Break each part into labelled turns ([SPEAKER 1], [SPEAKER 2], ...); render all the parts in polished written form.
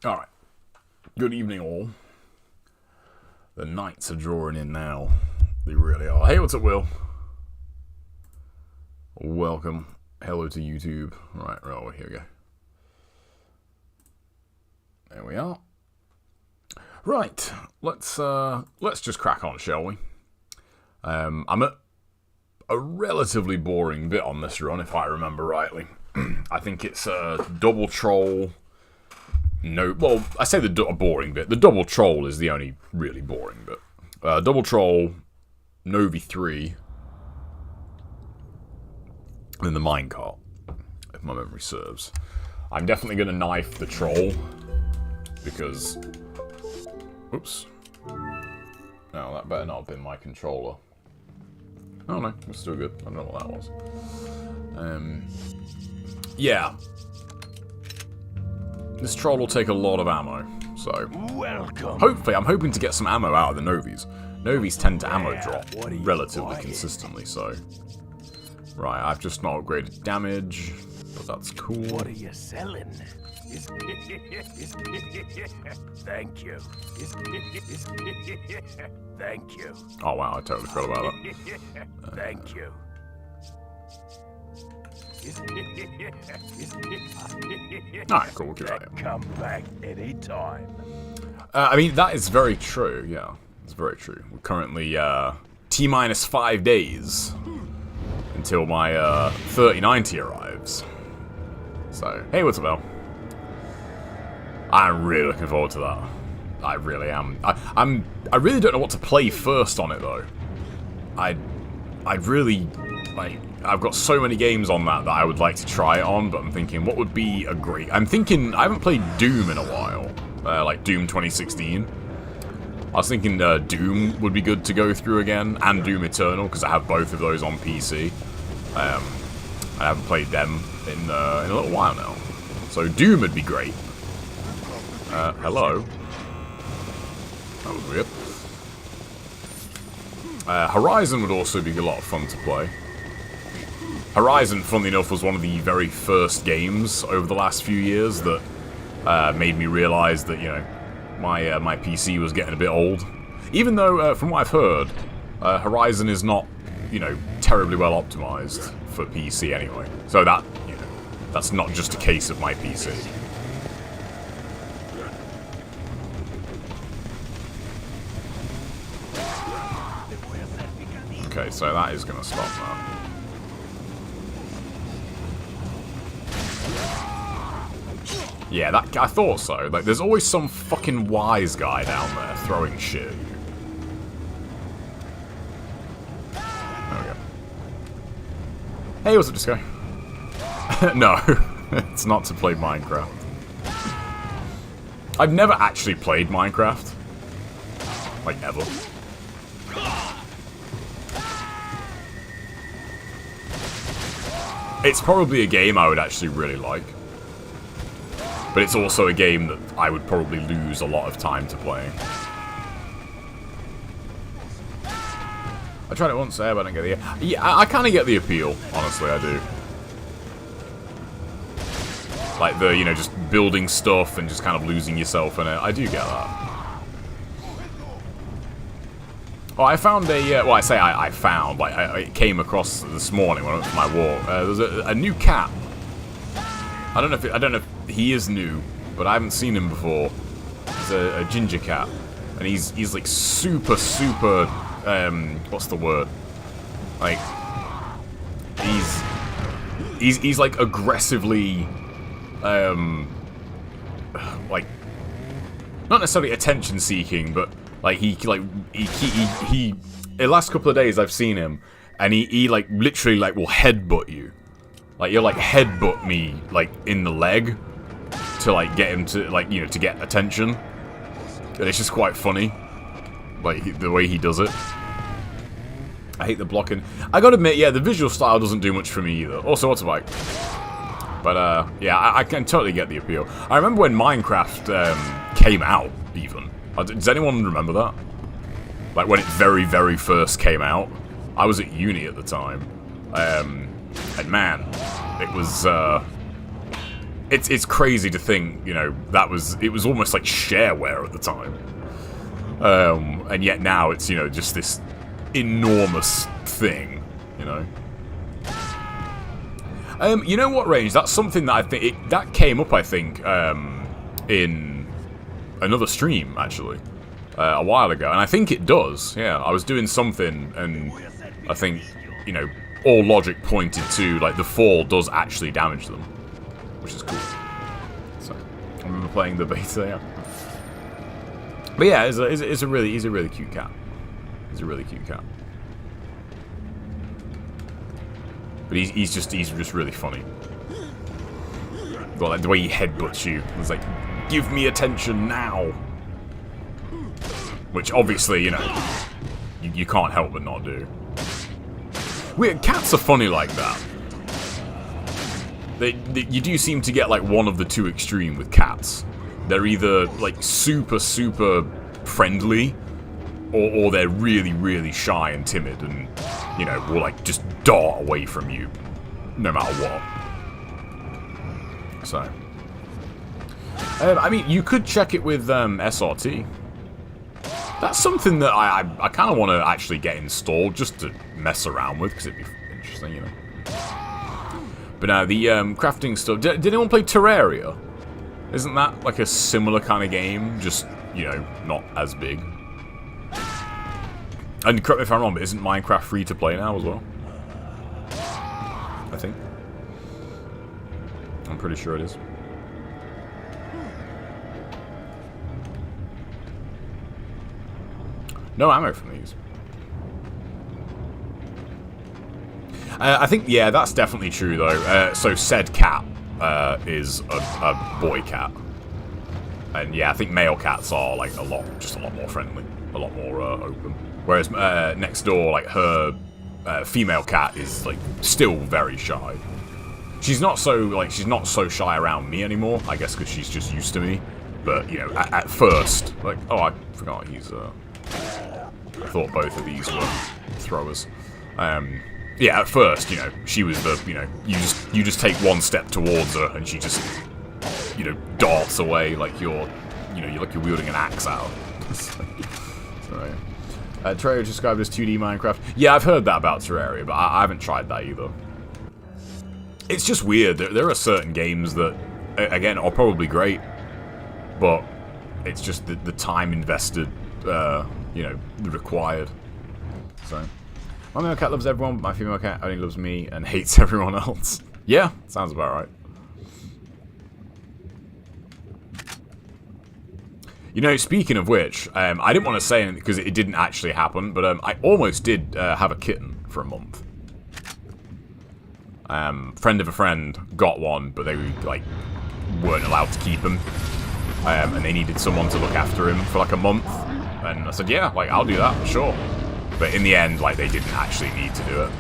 [SPEAKER 1] Alright. Good evening, all. The nights are drawing in now. They really are. Hey, what's up, Will? Welcome. Hello to YouTube. Right, oh, here we go. There we are. Right, let's just crack on, shall we? I'm at a relatively boring bit on this run, if I remember rightly. I think it's a double troll. No, well, I say a boring bit. The double troll is the only really boring bit. Double troll, Novi 3, and then the minecart, if my memory serves. I'm definitely going to knife the troll, because... Oops. No, that better not have been my controller. Oh no, it's still good. I don't know what that was. Yeah. This troll will take a lot of ammo, so...
[SPEAKER 2] Welcome.
[SPEAKER 1] Hopefully, I'm hoping to get some ammo out of the Novis. Novis tend to ammo drop relatively consistently, so... Right, I've just not upgraded damage, but that's cool.
[SPEAKER 2] What are you selling? Thank you. Thank you.
[SPEAKER 1] Oh wow, I totally forgot about that.
[SPEAKER 2] Thank you.
[SPEAKER 1] Alright, cool, we'll give that in.
[SPEAKER 2] Come back anytime.
[SPEAKER 1] I mean, that is very true, yeah. It's very true. We're currently, T-minus 5 days until my, 3090 arrives. So, hey, what's up, Al? I'm really looking forward to that. I really am. I really don't know what to play first on it, though. I'd really, like... I've got so many games on that I would like to try it on, but I'm thinking, what would be a great... I'm thinking, I haven't played Doom in a while. Like Doom 2016. I was thinking Doom would be good to go through again, and Doom Eternal, because I have both of those on PC. I haven't played them in a little while now. So Doom would be great. Hello? That was weird. Horizon would also be a lot of fun to play. Horizon, funnily enough, was one of the very first games over the last few years that made me realise that, you know, my PC was getting a bit old. Even though, from what I've heard, Horizon is not, you know, terribly well optimised for PC anyway. So that, you know, that's not just a case of my PC. Okay, so that is going to stop now. Yeah, that I thought so. Like, there's always some fucking wise guy down there throwing shit at you. There we go. Hey, what's up, Disco? No, it's not to play Minecraft. I've never actually played Minecraft. Like, ever. It's probably a game I would actually really like. But it's also a game that I would probably lose a lot of time to playing. I tried it once there, but I don't get the... Yeah, I kind of get the appeal, honestly, I do. Like the, you know, just building stuff and just kind of losing yourself in it. I do get that. Oh, I found a... well, I say I found. Like, I came across this morning when I went for my walk. There's a new cat. I don't know if he is new, but I haven't seen him before. He's a ginger cat, and he's like super, what's the word? Like, he's like aggressively, like, not necessarily attention seeking, but like he the last couple of days I've seen him, and he like literally like will headbutt you. Like, you'll, like, headbutt me, like, in the leg to, like, get him to, like, you know, to get attention. And it's just quite funny, like, the way he does it. I hate the blocking. I gotta admit, yeah, the visual style doesn't do much for me either. Also, what's a bike? But, yeah, I can totally get the appeal. I remember when Minecraft came out, even. Does anyone remember that? Like, when it very, very first came out. I was at uni at the time. And man, it It's crazy to think, you know, it was almost like shareware at the time. And yet now it's, you know, just this enormous thing, you know. You know what, Range? That's something that I think that came up, I think, in another stream actually, a while ago, and I think it does. Yeah, I was doing something, and I think, you know, all logic pointed to like the fall does actually damage them, which is cool. So I remember playing the beta. Yeah. But yeah, he's a really cute cat. He's a really cute cat. But he's just really funny. Well, like the way he headbutts you, it's like, give me attention now. Which obviously, you know, you can't help but not do. Weird, cats are funny like that. You do seem to get like one of the two extreme with cats. They're either like super friendly, or they're really shy and timid, and you know, will like just dart away from you no matter what. So I mean, you could check it with SRT. That's something that I kind of want to actually get installed just to mess around with, because it'd be interesting, you know. But now the crafting stuff. Did anyone play Terraria? Isn't that like a similar kind of game, just, you know, not as big? And correct me if I'm wrong, but isn't Minecraft free to play now as well? I think. I'm pretty sure it is. No ammo from these. I think, yeah, that's definitely true, though. So said cat is a boy cat. And yeah, I think male cats are like just a lot more friendly, a lot more open. Whereas next door, like her female cat is like still very shy. She's not so shy around me anymore, I guess, because she's just used to me. But you know, at first, like, oh, I forgot he's. I thought both of these were throwers. Yeah, at first, you know, she was the, you know, you just take one step towards her and she just, you know, darts away like you're wielding an axe out. So, yeah. Terraria is described as 2D Minecraft. Yeah, I've heard that about Terraria, but I haven't tried that either. It's just weird. There are certain games that, again, are probably great, but it's just the time invested, you know, required. So, my male cat loves everyone, but my female cat only loves me and hates everyone else. Yeah, sounds about right. You know, speaking of which, I didn't want to say anything because it didn't actually happen, but I almost did have a kitten for a month. Friend of a friend got one, but they like weren't allowed to keep him, and they needed someone to look after him for like a month. And I said, yeah, like I'll do that, sure. But in the end, like they didn't actually need to do it.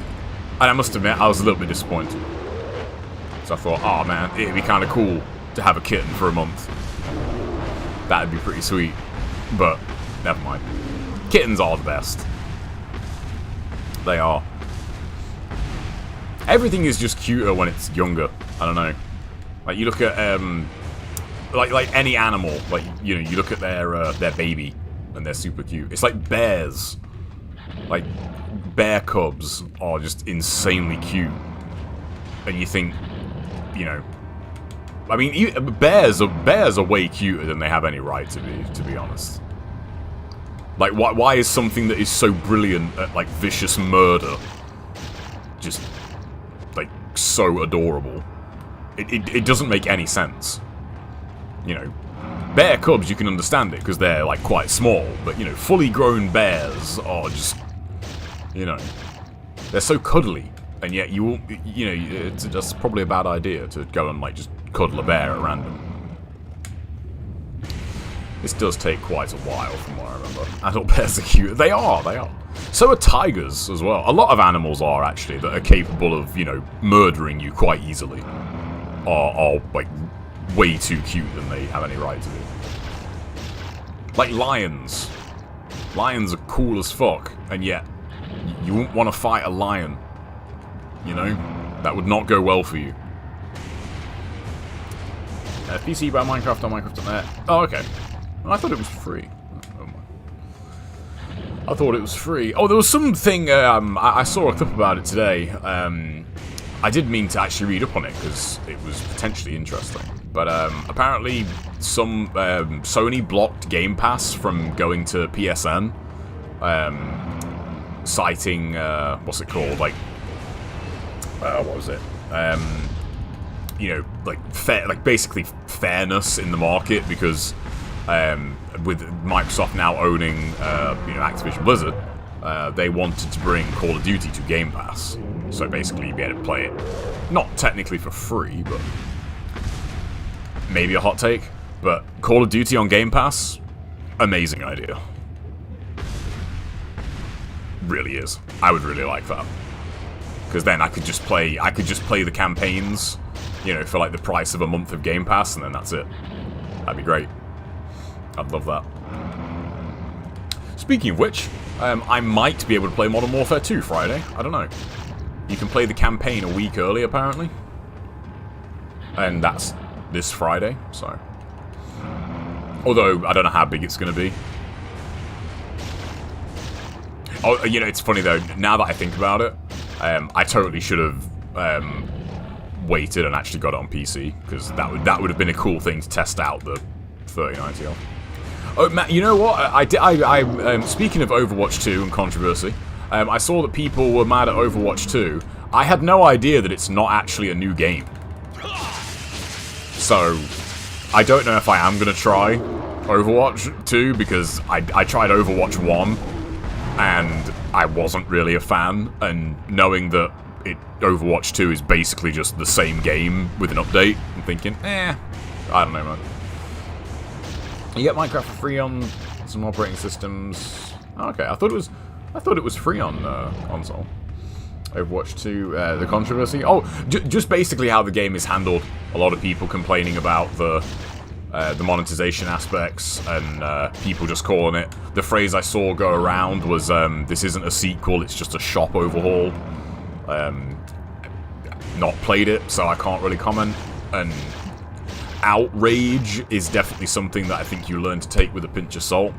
[SPEAKER 1] And I must admit, I was a little bit disappointed. So I thought, oh man, it'd be kind of cool to have a kitten for a month. That'd be pretty sweet. But never mind. Kittens are the best. They are. Everything is just cuter when it's younger. I don't know. Like you look at like any animal, like you know, you look at their baby and they're super cute. It's like bears. Like bear cubs are just insanely cute. And you think, you know, I mean, bears are way cuter than they have any right to be honest. Like why is something that is so brilliant at like vicious murder just like so adorable? It doesn't make any sense. You know, bear cubs, you can understand it because they're like quite small, but you know, fully grown bears are just, you know, they're so cuddly, and yet you know, that's probably a bad idea to go and like just cuddle a bear at random. This does take quite a while from what I remember. Adult bears are cute. They are. So are tigers as well. A lot of animals are actually that are capable of, you know, murdering you quite easily. Are like way too cute than they have any right to be. Like lions. Lions are cool as fuck, and yet you wouldn't want to fight a lion. You know? That would not go well for you. PC by Minecraft on Minecraft.net. Oh, okay. Well, I thought it was free. I thought it was free. Oh, there was something, I saw a clip about it today. I did mean to actually read up on it, because it was potentially interesting. But apparently, some Sony blocked Game Pass from going to PSN, citing, what's it called, like, what was it? You know, like basically fairness in the market, because with Microsoft now owning, you know, Activision Blizzard, they wanted to bring Call of Duty to Game Pass. So basically, you'd be able to play it, not technically for free, but maybe a hot take. But Call of Duty on Game Pass, amazing idea. Really is. I would really like that, because then I could just play the campaigns, you know, for like the price of a month of Game Pass, and then that's it. That'd be great. I'd love that. Speaking of which, I might be able to play Modern Warfare 2 Friday. I don't know. You can play the campaign a week early, apparently. And that's this Friday, so. Although, I don't know how big it's going to be. Oh, you know, it's funny though, now that I think about it, I totally should have waited and actually got it on PC, because that would have been a cool thing to test out the 3090 on. Oh, Matt, you know what? Speaking of Overwatch 2 and controversy, I saw that people were mad at Overwatch 2. I had no idea that it's not actually a new game. So, I don't know if I am going to try Overwatch 2, because I tried Overwatch 1, and I wasn't really a fan, and knowing that Overwatch 2 is basically just the same game with an update, I'm thinking, I don't know, man. You get Minecraft for free on some operating systems. Oh, okay, I thought it was free on console. Overwatch 2, the controversy. Oh, just basically how the game is handled. A lot of people complaining about the monetization aspects, and people just calling it. The phrase I saw go around was, "This isn't a sequel; it's just a shop overhaul." Not played it, so I can't really comment. And outrage is definitely something that I think you learn to take with a pinch of salt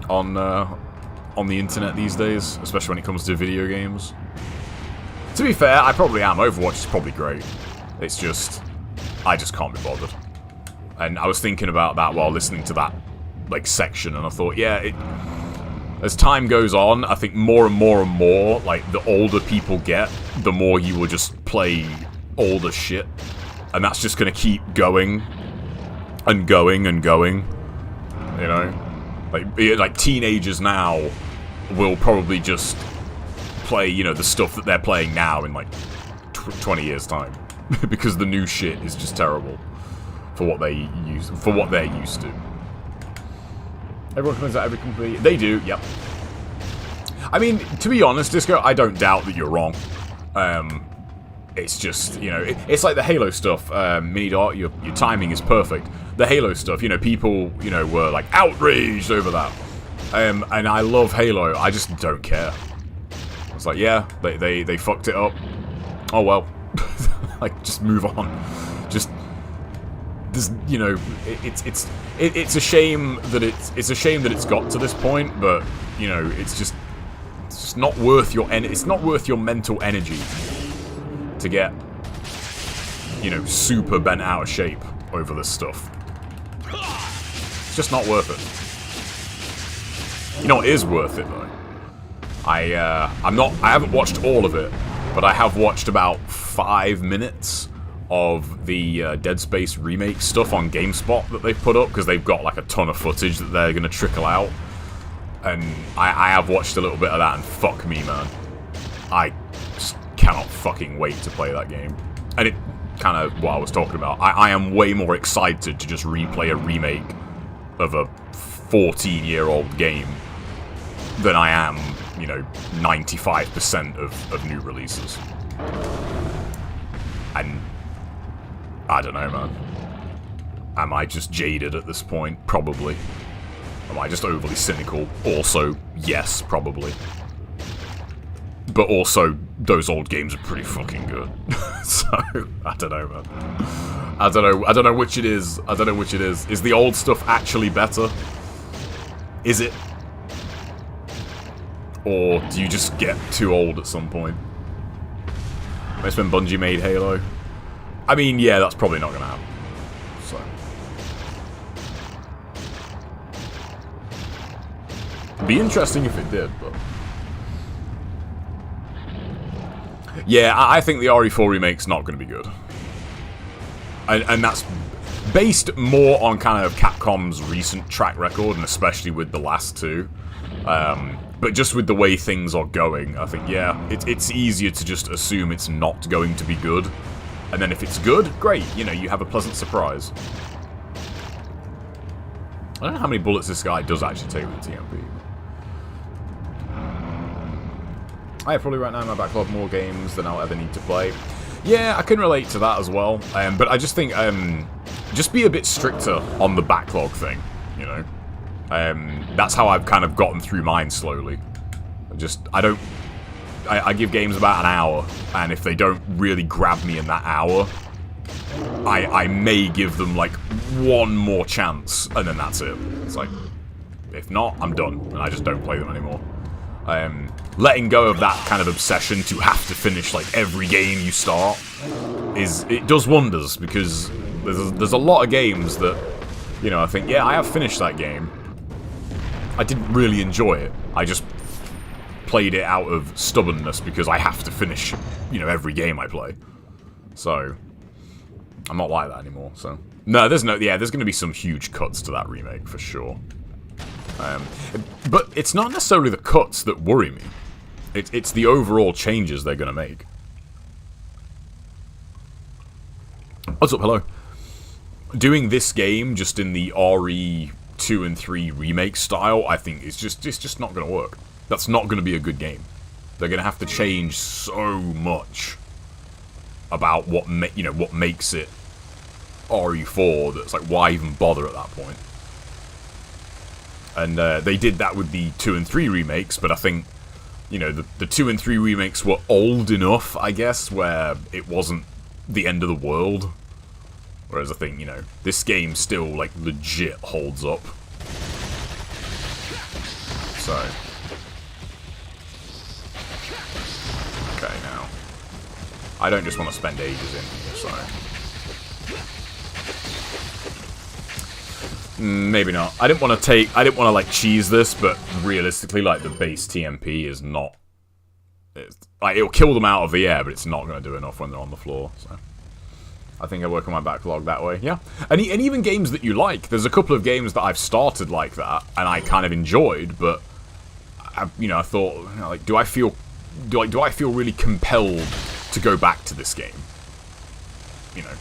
[SPEAKER 1] on the internet these days, especially when it comes to video games. To be fair, I probably am. Overwatch is probably great. It's just, I just can't be bothered. And I was thinking about that while listening to that like section, and I thought, yeah, as time goes on, I think more and more and more, like, the older people get, the more you will just play older shit. And that's just gonna keep going and going and going, you know? Like teenagers now will probably just play, you know, the stuff that they're playing now in, like, 20 years' time. Because the new shit is just terrible for what they're used to. Everyone comes out every company. They do, yep. I mean, to be honest, Disco, I don't doubt that you're wrong. It's just, you know, it's like the Halo stuff. Minidot, your timing is perfect. The Halo stuff, you know, people, you know, were like outraged over that. And I love Halo. I just don't care. It's like, yeah, they fucked it up. Oh well. Like, just move on. Just, there's, you know, it's a shame that it's got to this point, but you know, it's just not worth your it's not worth your mental energy to get, you know, super bent out of shape over this stuff. It's just not worth it. You know what is worth it though? I haven't watched all of it, but I have watched about 5 minutes of the Dead Space remake stuff on GameSpot that they've put up, because they've got like a ton of footage that they're going to trickle out. And I have watched a little bit of that, and fuck me, man. I just cannot fucking wait to play that game. And it kind of what I was talking about. I am way more excited to just replay a remake of a 14-year-old game than I am, you know, 95% of new releases. And I don't know, man. Am I just jaded at this point? Probably. Am I just overly cynical? Also, yes, probably. But also, those old games are pretty fucking good. So, I don't know, man. I don't know. I don't know which it is. I don't know which it is. Is the old stuff actually better? Is it? Or do you just get too old at some point? That's when Bungie made Halo. I mean, yeah, that's probably not gonna happen. So. It'd be interesting if it did, but... Yeah, I think the RE4 remake's not gonna be good. And that's based more on kind of Capcom's recent track record, and especially with the last two. But just with the way things are going, I think, yeah, it's easier to just assume it's not going to be good. And then if it's good, great, you know, you have a pleasant surprise. I don't know how many bullets this guy does actually take with the TMP. I have probably right now in my backlog more games than I'll ever need to play. Yeah, I can relate to that as well. But I just think, just be a bit stricter on the backlog thing, you know? That's how I've kind of gotten through mine slowly. I give games about an hour, and if they don't really grab me in that hour, I may give them, like, one more chance, and then that's it. It's like, if not, I'm done, and I just don't play them anymore. Letting go of that kind of obsession to have to finish, like, every game you start, it does wonders, because there's a lot of games that, you know, I think, yeah, I have finished that game. I didn't really enjoy it. I just played it out of stubbornness because I have to finish, you know, every game I play. So, I'm not like that anymore, so... No, there's going to be some huge cuts to that remake, for sure. But it's not necessarily the cuts that worry me. It's the overall changes they're going to make. What's up, hello? Doing this game just in the RE2 and 3 remake style, I think it's just not going to work. That's not going to be a good game. They're going to have to change so much about what makes it RE4 that's like, why even bother at that point? And they did that with the 2 and 3 remakes, but I think, you know, the 2 and 3 remakes were old enough, I guess, where it wasn't the end of the world. Whereas I think, you know, this game still, like, legit holds up. So. Okay, now. I don't just want to spend ages in here, so. Maybe not. I didn't want to, like, cheese this, but realistically, like, the base TMP is not... like, it'll kill them out of the air, but it's not going to do enough when they're on the floor, so... I think I work on my backlog that way, yeah. And even games that you like. There's a couple of games that I've started like that, and I kind of enjoyed, but... I thought, you know, like, do I feel really compelled to go back to this game? You know?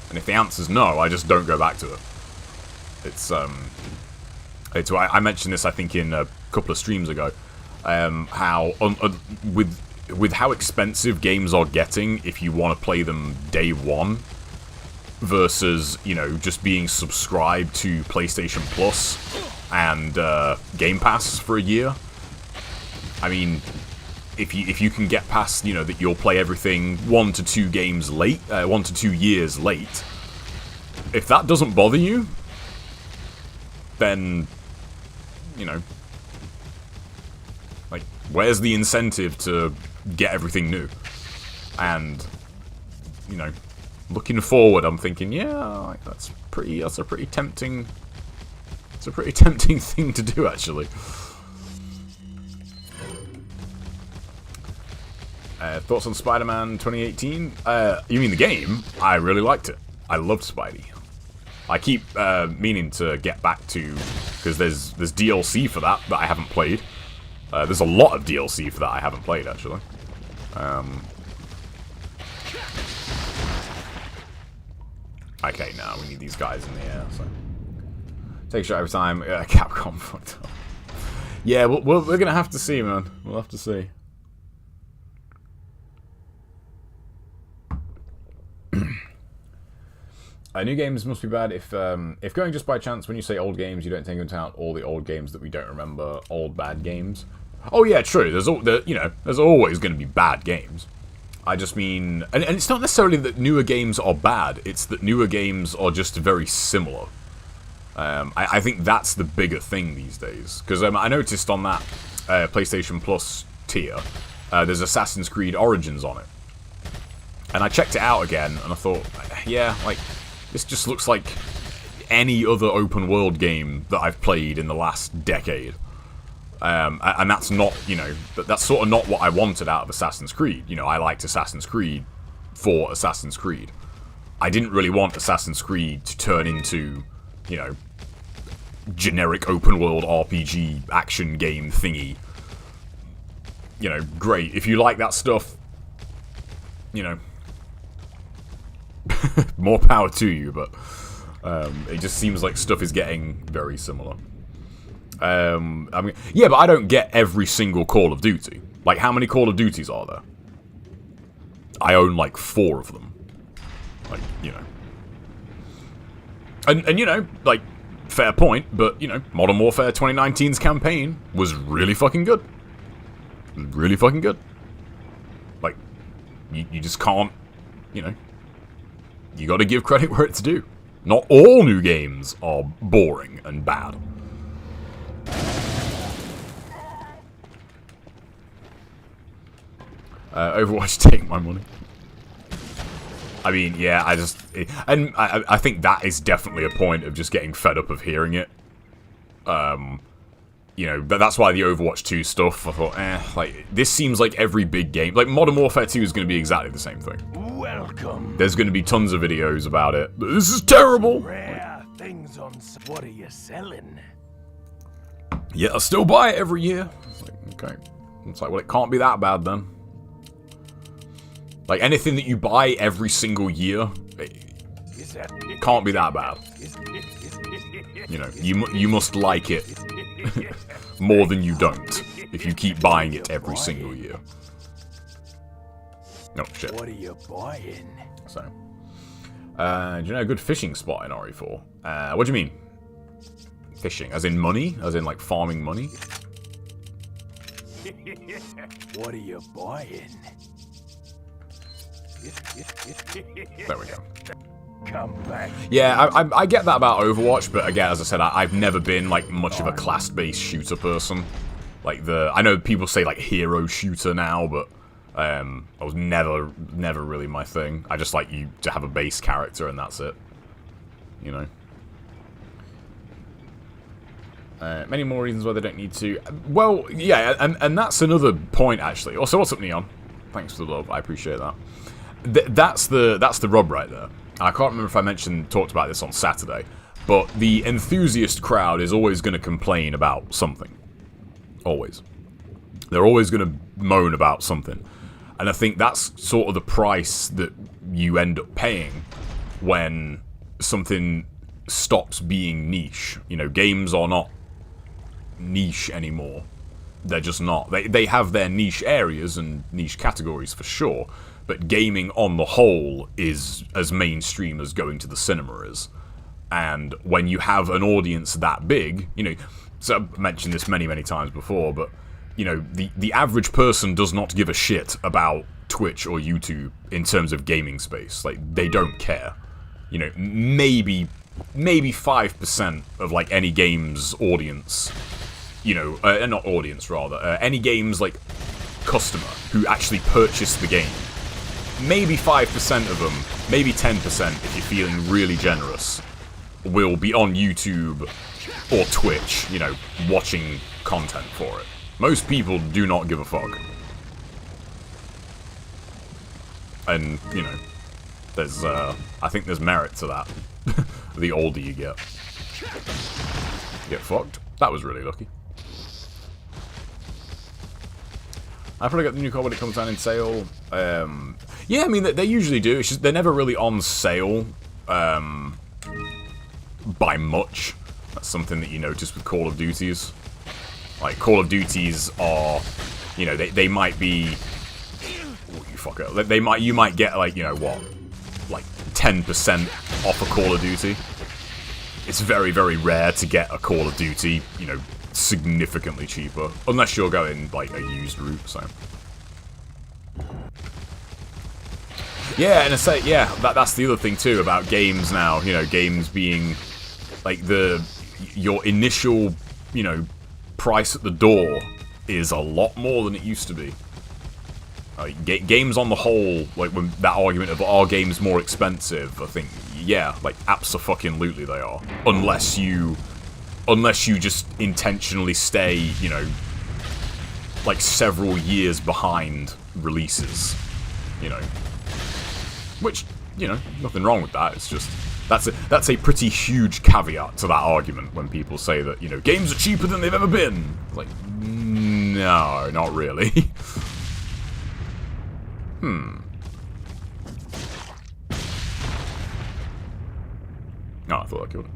[SPEAKER 1] And if the answer's no, I just don't go back to it. I mentioned this, I think, in a couple of streams ago, how with how expensive games are getting if you want to play them day one, versus, you know, just being subscribed to PlayStation Plus and Game Pass for a year. I mean, if you can get past, you know, that you'll play everything 1 to 2 games late, 1 to 2 years late, if that doesn't bother you, then, you know, like, where's the incentive to get everything new? And, you know, looking forward, I'm thinking, yeah, that's a pretty tempting thing to do, actually. Thoughts on Spider-Man 2018? You mean the game? I really liked it. I loved Spidey. I keep meaning to get back to, because there's DLC for that I haven't played. There's a lot of DLC for that I haven't played, actually. Okay, now we need these guys in the air, so... Take a shot every time. Capcom fucked up. Yeah, we're gonna have to see, man. We'll have to see. New games must be bad if going just by chance, when you say old games, you don't take into account all the old games that we don't remember, old bad games. Oh yeah, true. There's always going to be bad games. I just mean... And it's not necessarily that newer games are bad, it's that newer games are just very similar. I think that's the bigger thing these days. Because I noticed on that PlayStation Plus tier, there's Assassin's Creed Origins on it. And I checked it out again, and I thought, yeah, like, this just looks like any other open world game that I've played in the last decade. And that's not, you know, that's sort of not what I wanted out of Assassin's Creed. You know, I liked Assassin's Creed for Assassin's Creed. I didn't really want Assassin's Creed to turn into, you know, generic open world RPG action game thingy. You know, great. If you like that stuff, you know, more power to you, but it just seems like stuff is getting very similar. I mean, yeah, but I don't get every single Call of Duty. Like, how many Call of Duties are there? I own, like, 4 of them. Like, you know. And you know, like, fair point, but, you know, Modern Warfare 2019's campaign was really fucking good. Really fucking good. Like, you just can't, you know, you gotta give credit where it's due. Not all new games are boring and bad. Overwatch, take my money. I mean, yeah, I think that is definitely a point of just getting fed up of hearing it. You know, that's why the Overwatch 2 stuff, I thought, like, this seems like every big game. Like, Modern Warfare 2 is going to be exactly the same thing.
[SPEAKER 2] Welcome.
[SPEAKER 1] There's going to be tons of videos about it. This is terrible!
[SPEAKER 2] Rare things on... What are you selling?
[SPEAKER 1] Yeah, I still buy it every year. It's like, okay. It's like, well, it can't be that bad then. Like, anything that you buy every single year, it can't be that bad. You know, you must like it more than you don't if you keep buying it every single year. Oh, shit.
[SPEAKER 2] What are you buying?
[SPEAKER 1] So, do you know a good fishing spot in RE4? What do you mean? Fishing? As in money? As in, like, farming money?
[SPEAKER 2] What are you buying?
[SPEAKER 1] There we go.
[SPEAKER 2] Come back.
[SPEAKER 1] Yeah, I get that about Overwatch, but again, as I said, I've never been, like, much of a class-based shooter person. Like, I know people say, like, hero shooter now, but I was never really my thing. I just like you to have a base character and that's it. You know? Many more reasons why they don't need to. Well, yeah, and that's another point, actually. Also, what's up, Neon? Thanks for the love, I appreciate that. That's the rub right there. I can't remember if I talked about this on Saturday, but the enthusiast crowd is always going to complain about something. Always. They're always going to moan about something. And I think that's sort of the price that you end up paying when something stops being niche. You know, games are not niche anymore. They're just not. They have their niche areas and niche categories for sure, but gaming on the whole is as mainstream as going to the cinema is. And when you have an audience that big, you know, so I've mentioned this many, many times before, but, you know, the average person does not give a shit about Twitch or YouTube in terms of gaming space. Like, they don't care. You know, maybe 5% of, like, any game's audience, you know, not audience, rather, any game's, like, customer who actually purchased the game. Maybe 5% of them, maybe 10% if you're feeling really generous, will be on YouTube or Twitch, you know, watching content for it. Most people do not give a fuck. And, you know, there's, I think there's merit to that. The older you get. Get fucked. That was really lucky. I probably got the new car when it comes down in sale. Yeah, I mean, they usually do. It's just they're never really on sale by much. That's something that you notice with Call of Duties. Like, Call of Duties are, you know, they might be... Oh, you fucker. You might get, like, you know, what? Like, 10% off a Call of Duty. It's very, very rare to get a Call of Duty, you know, significantly cheaper. Unless you're going, like, a used route, so... Yeah, and I say, yeah, that's the other thing too about games now. You know, games being like your initial, you know, price at the door is a lot more than it used to be. Games on the whole, like when that argument of are games more expensive, I think, yeah, like abso-fucking-lutely they are. Unless you just intentionally stay, you know, like several years behind releases, you know. Which, you know, nothing wrong with that. It's just that's a pretty huge caveat to that argument when people say that, you know, games are cheaper than they've ever been. It's like, no, not really. Oh, I thought I killed it.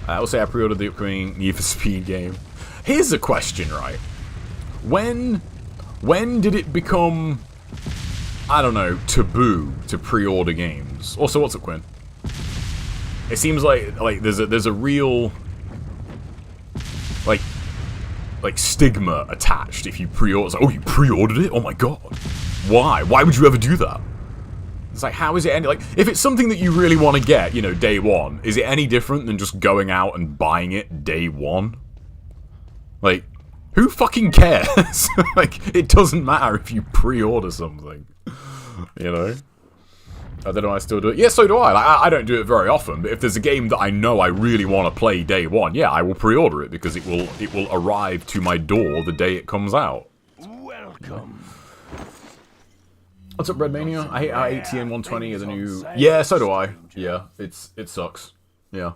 [SPEAKER 1] I will say I pre-ordered the upcoming Need for Speed game. Here's a question, right? When did it become, I don't know, taboo to pre-order games? Also, what's up, Quinn? It seems like there's a real like stigma attached if you pre-order. It's like, oh, you pre-ordered it? Oh my god. Why? Why would you ever do that? It's like, how is it any, like, if it's something that you really want to get, you know, day one, is it any different than just going out and buying it day one? Like, who fucking cares? Like, it doesn't matter if you pre-order something. You know? I don't know, I still do it. Yeah, so do I. Like, I don't do it very often, but if there's a game that I know I really want to play day one, yeah, I will pre-order it because it will arrive to my door the day it comes out.
[SPEAKER 2] Welcome.
[SPEAKER 1] What's up, Red Mania? I hate how ATN 120 is a new... Yeah, so do I. Yeah, it sucks. Yeah.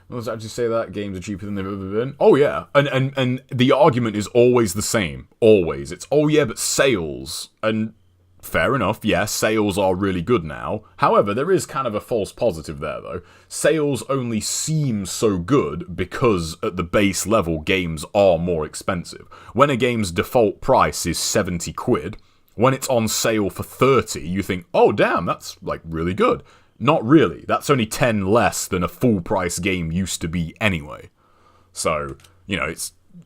[SPEAKER 1] Let's actually say that games are cheaper than they've ever been. Oh yeah, and the argument is always the same. Always. It's, oh yeah, but sales. And fair enough, yeah, sales are really good now. However, there is kind of a false positive there, though. Sales only seem so good because at the base level, games are more expensive. When a game's default price is 70 quid, when it's on sale for 30, you think, oh damn, that's like really good. Not really. That's only 10 less than a full-price game used to be anyway. So, you know,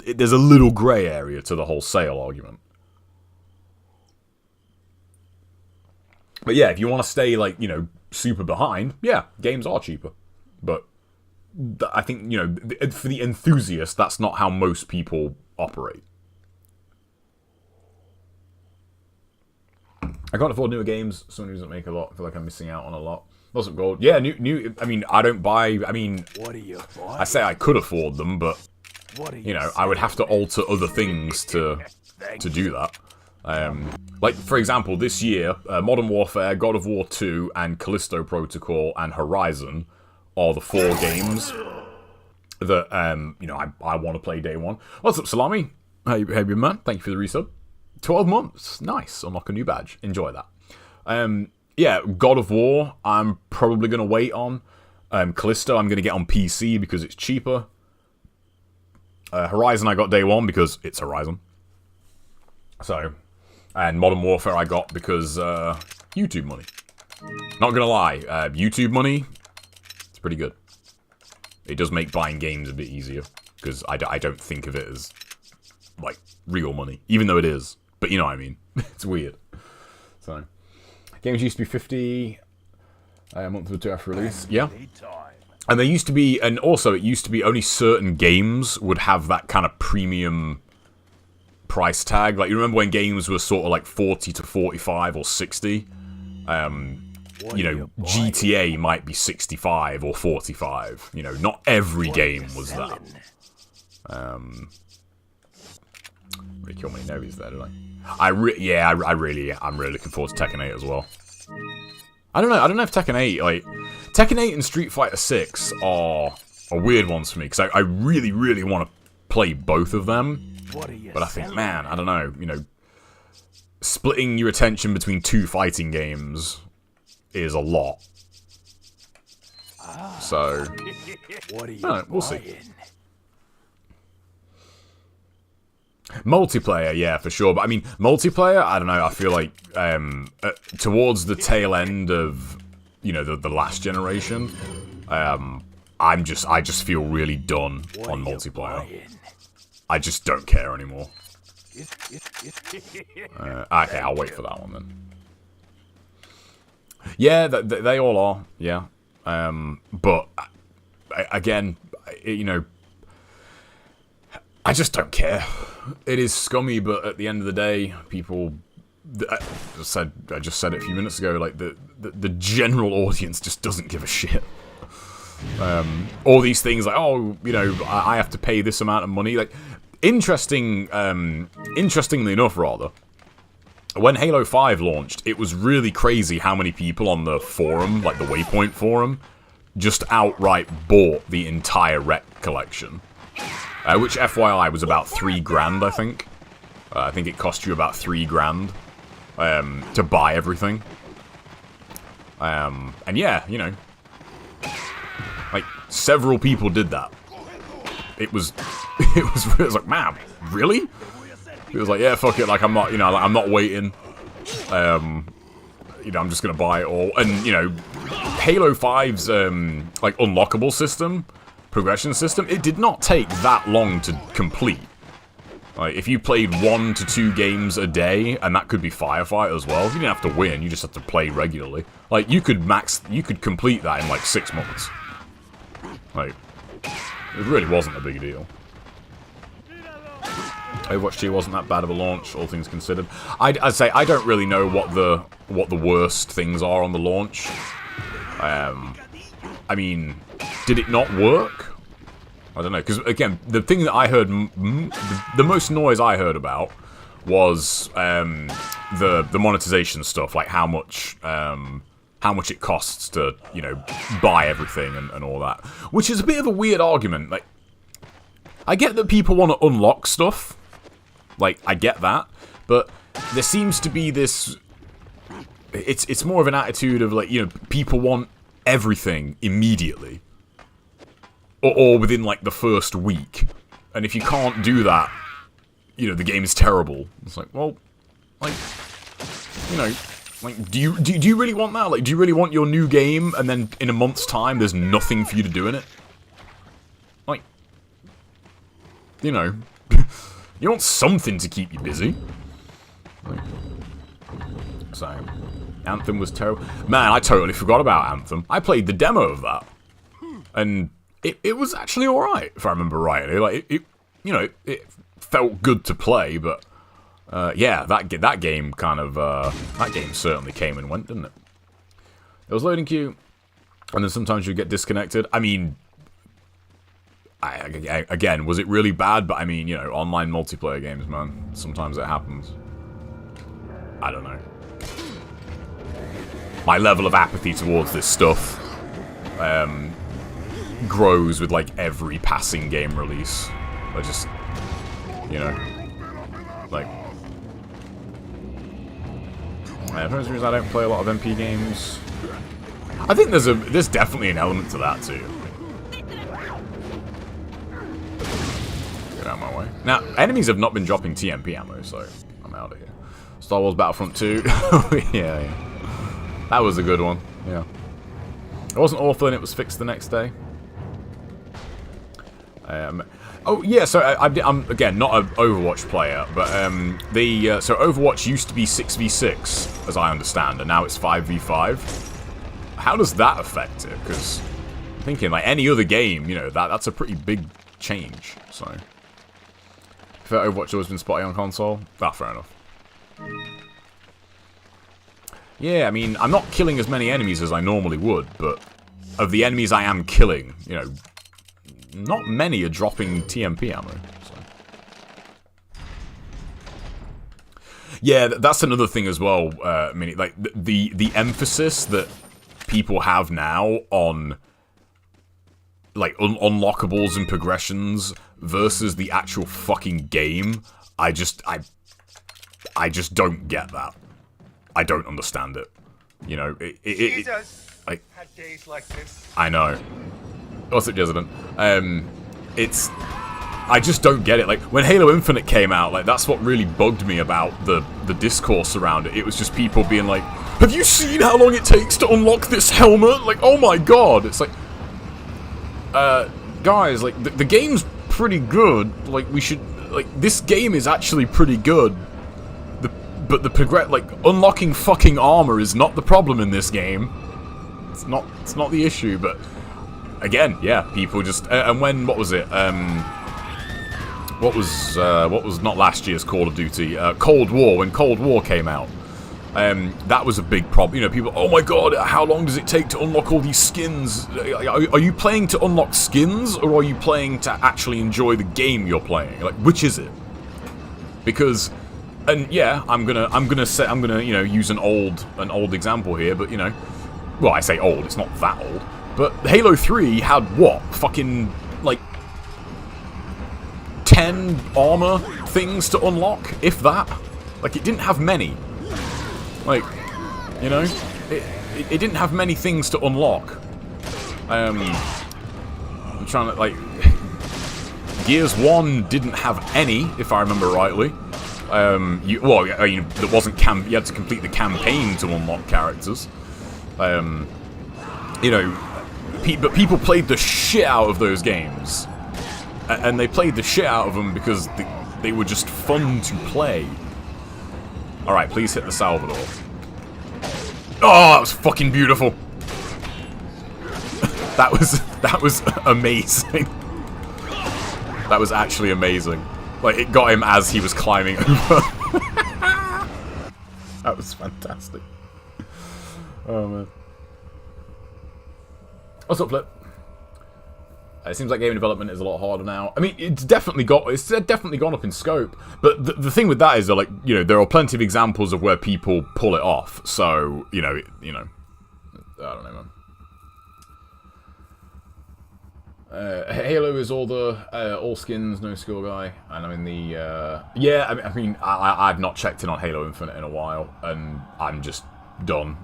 [SPEAKER 1] there's a little grey area to the whole sale argument. But yeah, if you want to stay, like, you know, super behind, yeah, games are cheaper. But I think, you know, for the enthusiast, that's not how most people operate. I can't afford newer games. Someone who doesn't make a lot. I feel like I'm missing out on a lot. What's up, Gold? Yeah, new. I mean, I don't buy. I mean,
[SPEAKER 2] What are you buying?
[SPEAKER 1] I say I could afford them, but you know, I would have to alter other things to do that. Like for example, this year, Modern Warfare, God of War 2, and Callisto Protocol and Horizon are the 4 games that you know I want to play day one. What's up, Salami? How you been, man? Thank you for the resub. 12 months, nice. Unlock a new badge. Enjoy that. Yeah, God of War, I'm probably going to wait on. Callisto, I'm going to get on PC because it's cheaper. Horizon, I got day one because it's Horizon. So, and Modern Warfare, I got because YouTube money. Not going to lie, YouTube money, it's pretty good. It does make buying games a bit easier because I don't think of it as, like, real money, even though it is. But you know what I mean. It's weird. So, games used to be 50 a month or two after release. Yeah. And there used to be, and also it used to be only certain games would have that kind of premium price tag. Like, you remember when games were sort of like 40 to 45 or 60? You know, GTA might be 65 or 45. You know, not every game was that. Really killed many novies there, didn't I? I'm really looking forward to Tekken 8 as well. I don't know if Tekken 8, like, Tekken 8 and Street Fighter 6 are weird ones for me, because I really, really want to play both of them, but I think, man, I don't know, you know, splitting your attention between 2 fighting games is a lot. So, I don't know, we'll see. Multiplayer, yeah, for sure. But I mean, multiplayer, I don't know, I feel like towards the tail end of, you know, the last generation, I just feel really done on multiplayer. I just don't care anymore. Okay, I'll wait for that one then. Yeah, they all are. Yeah, but again, you know, I just don't care. It is scummy, but at the end of the day, people. I just said it a few minutes ago. Like the general audience just doesn't give a shit. All these things like, oh, you know, I have to pay this amount of money. Like, interestingly enough, rather, when Halo 5 launched, it was really crazy how many people on the forum, like the Waypoint forum, just outright bought the entire Rec collection. Which, FYI, was about $3,000, I think. I think it cost you about $3,000 to buy everything. And yeah, you know, like several people did that. It was like, man, really? It was like, yeah, fuck it. Like I'm not, you know, like, I'm not waiting. You know, I'm just gonna buy it all. And you know, Halo 5's like unlockable system, progression system, it did not take that long to complete. Like, if you played 1 to 2 games a day, and that could be Firefight as well, you didn't have to win, you just have to play regularly. Like, you could complete that in like 6 months. Like, it really wasn't a big deal. Overwatch 2 wasn't that bad of a launch, all things considered. I'd say I don't really know what the worst things are on the launch. I mean, did it not work? I don't know, because again, the thing that I heard, the most noise I heard about was the monetization stuff, like how much it costs to, you know, buy everything and all that, which is a bit of a weird argument. Like, I get that people want to unlock stuff, like I get that, but there seems to be this. It's more of an attitude of like, you know, people want everything immediately. Or within, like, the first week. And if you can't do that, you know, the game is terrible. It's like, well, like, you know, like, do you really want that? Like, do you really want your new game, and then in a month's time, there's nothing for you to do in it? Like, you know, you want something to keep you busy. Like, so, Anthem was terrible. Man, I totally forgot about Anthem. I played the demo of that. And it was actually alright, if I remember rightly. Like, it you know, it felt good to play, but yeah, that game kind of that game certainly came and went, didn't it? There was loading queue, and then sometimes you get disconnected. I mean, again, was it really bad? But I mean, you know, online multiplayer games, man, sometimes it happens. I don't know. My level of apathy towards this stuff grows with, like, every passing game release. I just, you know, like, for some reason I don't play a lot of MP games. I think there's definitely an element to that too. Get out of my way. Now, enemies have not been dropping TMP ammo, so I'm out of here. Star Wars Battlefront 2. yeah. That was a good one, yeah. It wasn't awful and it was fixed the next day. Oh yeah, so I'm again not an Overwatch player, but so Overwatch used to be 6v6, as I understand, and now it's 5v5. How does that affect it? Because I'm thinking, like, any other game, you know, that's a pretty big change. So, if Overwatch always been spotty on console, fair enough. Yeah, I mean, I'm not killing as many enemies as I normally would, but of the enemies I am killing, you know, not many are dropping TMP ammo. So. Yeah, that's another thing as well. I mean, like the emphasis that people have now on like unlockables and progressions versus the actual fucking game. I just don't get that. I don't understand it. You know,
[SPEAKER 3] Jesus
[SPEAKER 1] like,
[SPEAKER 3] had days like this.
[SPEAKER 1] I know. What's it, President? I just don't get it. Like, when Halo Infinite came out, like, that's what really bugged me about the discourse around it. It was just people being like, have you seen how long it takes to unlock this helmet? Like, oh my god. It's like, guys, like, the game's pretty good. Like, we should, like, this game is actually pretty good. But unlocking fucking armor is not the problem in this game. It's not the issue, but again, yeah, people just and when what was it? What was not last year's Call of Duty? Cold War. When Cold War came out, that was a big problem. You know, people, oh my god, how long does it take to unlock all these skins? Are you playing to unlock skins, or are you playing to actually enjoy the game you're playing? Like, which is it? Because, and yeah, I'm gonna you know, use an old example here, but you know, well, I say old, it's not that old, but Halo 3 had what, fucking like 10 armor things to unlock, if that. Like, it didn't have many. Like, you know, it didn't have many things to unlock. I'm trying to, like, Gears 1 didn't have any, if I remember rightly. There wasn't you had to complete the campaign to unlock characters. You know, but people played the shit out of those games. And they played the shit out of them because they were just fun to play. Alright, please hit the Salvador. Oh, that was fucking beautiful. that was amazing. That was actually amazing. Like, it got him as he was climbing over. That was fantastic. Oh, man. What's up, Flip? It seems like game development is a lot harder now. I mean, it's definitely gone up in scope. But the thing with that is that, like, you know, there are plenty of examples of where people pull it off. So, you know, I don't know, man. Halo is all skins, no skill guy, and I'm in the yeah. I mean, I've not checked in on Halo Infinite in a while, and I'm just done.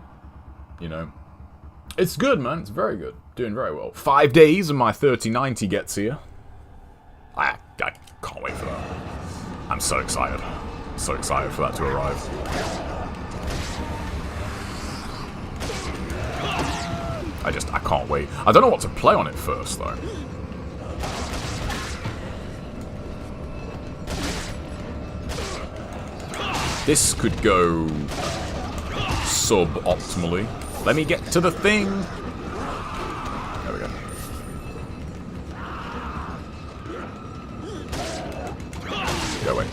[SPEAKER 1] You know, it's good, man. It's very good. Doing very well. 5 days and my 3090 gets here. I can't wait for that. I'm so excited. So excited for that to arrive. I can't wait. I don't know what to play on it first, though. This could go sub-optimally. Let me get to the thing. There we go. Go away.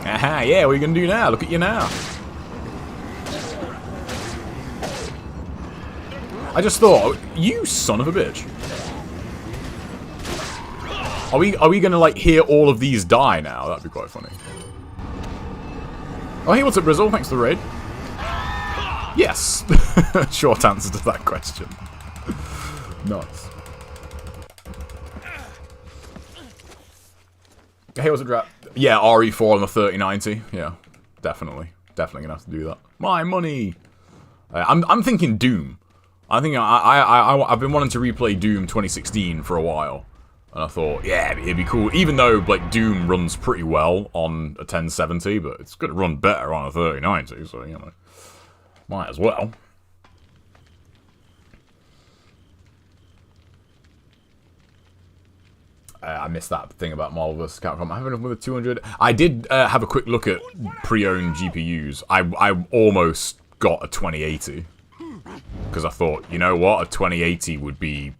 [SPEAKER 1] Aha, yeah, what are you gonna do now? Look at you now. I just thought, you son of a bitch. Are we gonna, like, hear all of these die now? That'd be quite funny. Oh, hey, what's up, Brizzle? Thanks for the raid. Yes. Short answer to that question. Nice. Hey, what's up, Drat? Yeah, RE4 on the 3090. Yeah, definitely. Definitely gonna have to do that. My money! I'm thinking Doom. I think I've been wanting to replay Doom 2016 for a while, and I thought, yeah, it'd be cool. Even though, like, Doom runs pretty well on a 1070, but it's gonna run better on a 3090, so, you know, might as well. I missed that thing about Marvel vs. Capcom. I haven't enough with a 200. I did have a quick look at pre-owned GPUs. I almost got a 2080. Because I thought, you know what, a 2080 would be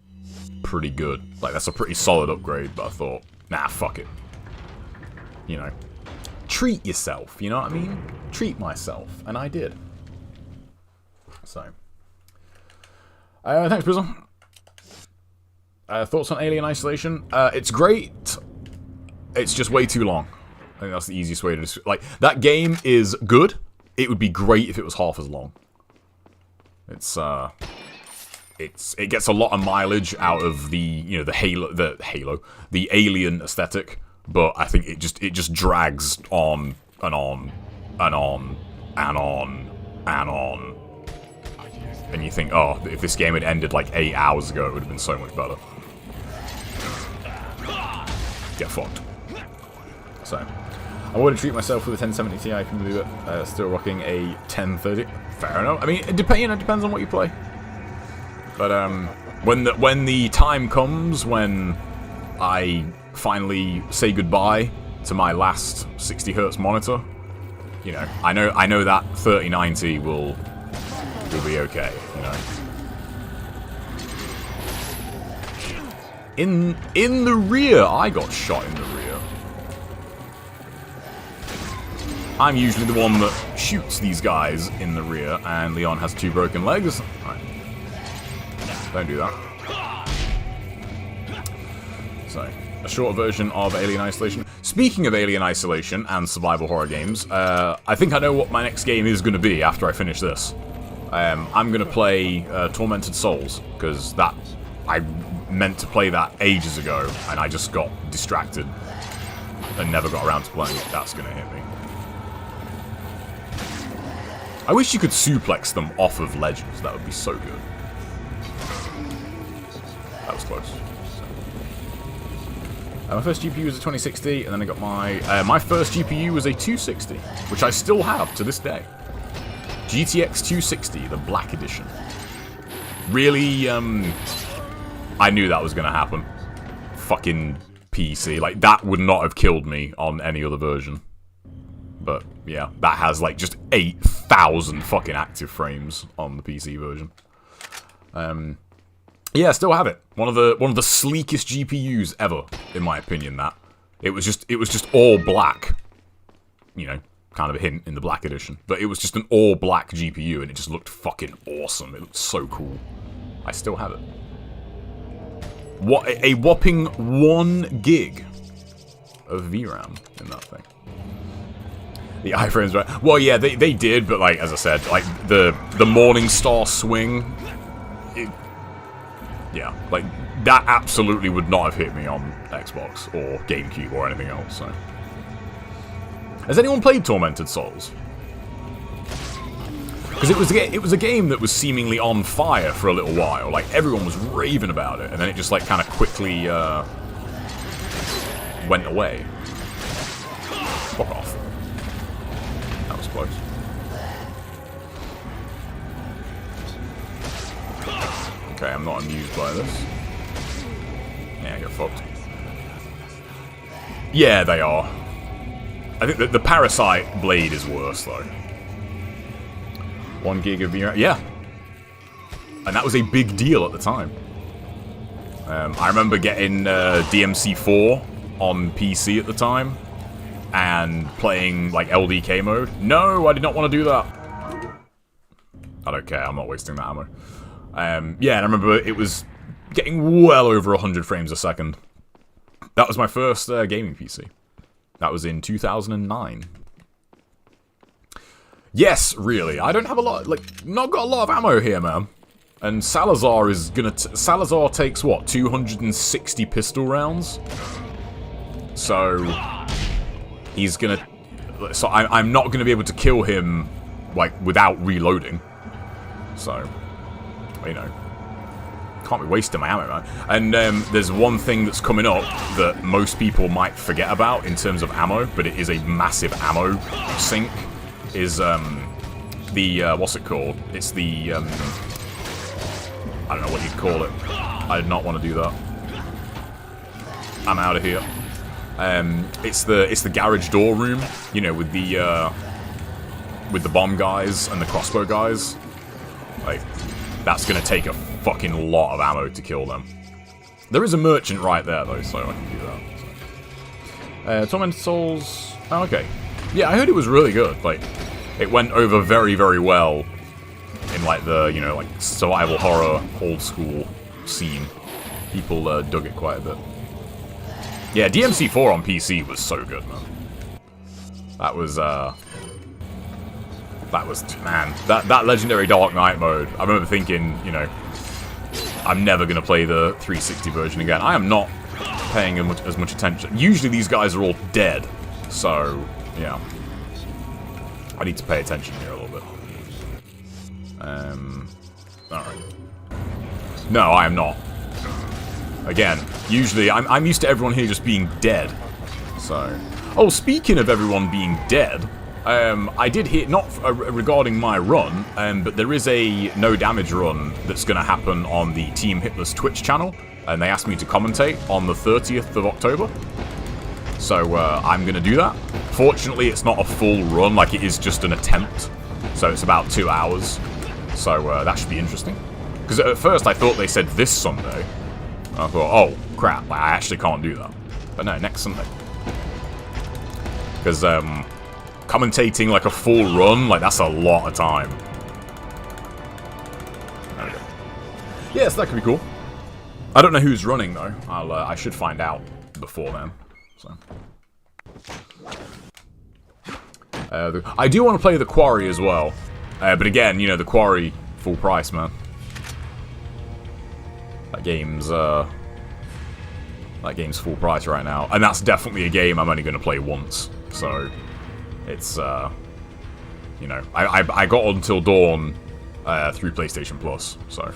[SPEAKER 1] pretty good. Like, that's a pretty solid upgrade, but I thought, nah, fuck it. You know, treat yourself, you know what I mean? Treat myself, and I did. So. Thanks, Prism. Thoughts on Alien Isolation? It's great. It's just way too long. I think that's the easiest way to describe. Like, that game is good. It would be great if it was half as long. It gets a lot of mileage out of the, you know, the Alien aesthetic, but I think it just drags on and on and on and on and on. And you think, oh, if this game had ended like 8 hours ago, it would have been so much better. Get fucked. So, I want to treat myself with a 1070 Ti if you can do it. Still rocking a 1030. Fair enough. I mean, it depends on what you play. But When the time comes when I finally say goodbye to my last 60 Hz monitor, you know, I know that 3090 will be okay, you know. In the rear, I got shot in the rear. I'm usually the one that shoots these guys in the rear, and Leon has 2 broken legs. Right. Don't do that. So, a short version of Alien Isolation. Speaking of Alien Isolation and survival horror games, I think I know what my next game is going to be after I finish this. I'm going to play Tormented Souls, because that... I meant to play that ages ago, and I just got distracted and never got around to playing it. That's going to hit me. I wish you could suplex them off of ledges. That would be so good. That was close. My first GPU was a 2060, and then I got my first GPU was a 260, which I still have to this day. GTX 260, the Black Edition. Really, I knew that was going to happen. Fucking PC. Like, that would not have killed me on any other version. But, yeah, that has, like, just 8,000 fucking active frames on the PC version. Yeah, still have it. One of the sleekest GPUs ever, in my opinion, that. It was just all black. You know, kind of a hint in the Black Edition. But it was just an all black GPU, and it just looked fucking awesome. It looked so cool. I still have it. What a whopping 1 gig of VRAM in that thing. The iframes, right? Well, yeah, they did, but like as I said, like the Morningstar swing, yeah, like that absolutely would not have hit me on Xbox or GameCube or anything else. So, has anyone played Tormented Souls? Because it was a game that was seemingly on fire for a little while. Like, everyone was raving about it, and then it just, like, kind of quickly, went away. Fuck off. That was close. Okay, I'm not amused by this. Yeah, I get fucked. Yeah, they are. I think that the Parasite blade is worse, though. 1 gig of VRAM, yeah. And that was a big deal at the time. I remember getting DMC4 on PC at the time, and playing, like, LDK mode. No, I did not want to do that. I don't care, I'm not wasting that ammo. Yeah, and I remember it was getting well over 100 frames a second. That was my first gaming PC. That was in 2009. Yes, really. I don't have a lot, like, not got a lot of ammo here, man. And Salazar is gonna... Salazar takes, what, 260 pistol rounds? So... he's gonna... So I'm not gonna be able to kill him, like, without reloading. So... you know... can't be wasting my ammo, man. And there's one thing that's coming up that most people might forget about in terms of ammo, but it is a massive ammo sink. Is what's it called? It's the I don't know what you'd call it. I did not want to do that. I'm out of here. It's the garage door room, you know, with the bomb guys and the crossbow guys. Like, that's gonna take a fucking lot of ammo to kill them. There is a merchant right there though, so I can do that. So. Tormented Souls. Oh, okay. Yeah, I heard it was really good. Like, it went over very, very well in, like, the, you know, like, survival horror, old school scene. People dug it quite a bit. Yeah, DMC4 on PC was so good, man. That was, man, that legendary Dark Knight mode, I remember thinking, you know, I'm never going to play the 360 version again. I am not paying as much attention. Usually these guys are all dead, so... yeah. I need to pay attention here a little bit. Alright. No, I am not. Again, usually, I'm used to everyone here just being dead. So... oh, speaking of everyone being dead, I did hear, not regarding my run, but there is a no damage run that's going to happen on the Team Hitler's Twitch channel, and they asked me to commentate on the 30th of October. So I'm going to do that. Fortunately, it's not a full run, like it is just an attempt. So it's about 2 hours. So that should be interesting. Because at first I thought they said this Sunday. And I thought, oh, crap, I actually can't do that. But no, next Sunday. Because commentating like a full run, like that's a lot of time. There we go. Yes, that could be cool. I don't know who's running though. I should find out before then. So. I do want to play the Quarry as well, but again, you know, the Quarry full price, man. That game's full price right now, and that's definitely a game I'm only going to play once. So it's you know, I got Until Dawn through PlayStation Plus, so.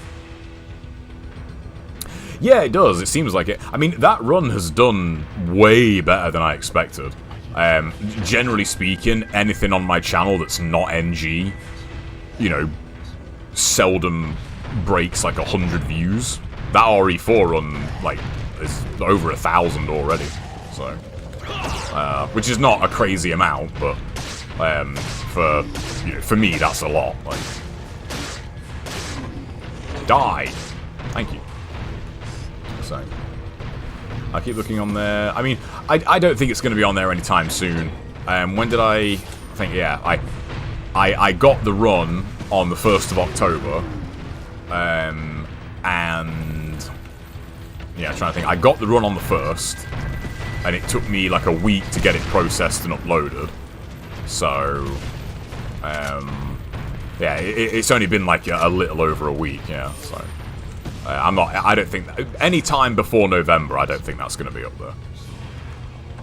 [SPEAKER 1] Yeah, it does. It seems like it. I mean, that run has done way better than I expected. Generally speaking, anything on my channel that's not NG, you know, seldom breaks like 100 views. That RE4 run, like, is over 1,000 already. So, which is not a crazy amount, but for, you know, for me, that's a lot. Like, die. Thank you. So, I keep looking on there. I mean, I don't think it's going to be on there anytime soon. When did I think? Yeah, I got the run on the 1st of October. And yeah, I'm trying to think. I got the run on the 1st, and it took me like a week to get it processed and uploaded. So, yeah, it's only been like a little over a week. Yeah, so. I don't think any time before November. I don't think that's going to be up there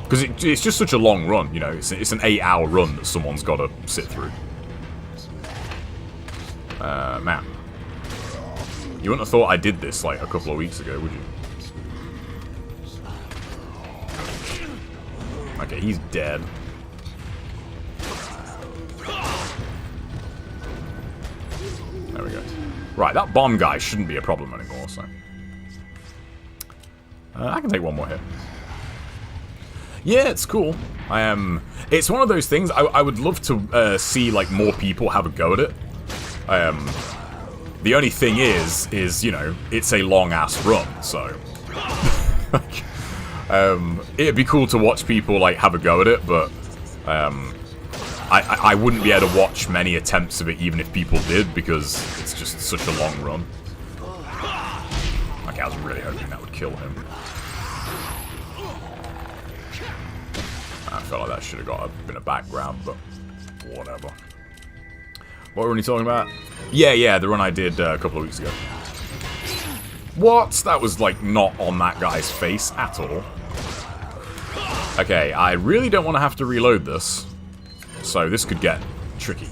[SPEAKER 1] because it's just such a long run. You know, it's an 8-hour run that someone's got to sit through. Man, you wouldn't have thought I did this like a couple of weeks ago, would you? Okay, he's dead. There we go. Right, that bomb guy shouldn't be a problem anymore, so. I can take one more hit. Yeah, it's cool. It's one of those things, I would love to see, like, more people have a go at it. The only thing is, you know, it's a long-ass run, so. It'd be cool to watch people, like, have a go at it, but, I wouldn't be able to watch many attempts of it even if people did, because it's just such a long run. Okay, I was really hoping that would kill him. I felt like that should have been a background, but whatever. What were we talking about? Yeah, the run I did a couple of weeks ago. What? That was, like, not on that guy's face at all. Okay, I really don't want to have to reload this. So this could get tricky.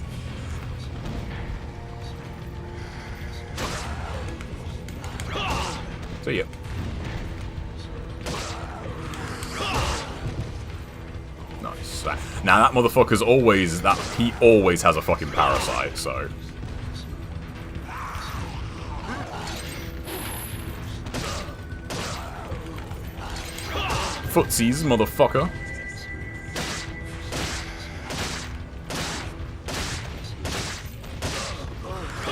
[SPEAKER 1] So yeah. Nice. Now that motherfucker's always he always has a fucking parasite, so. Footsies, motherfucker.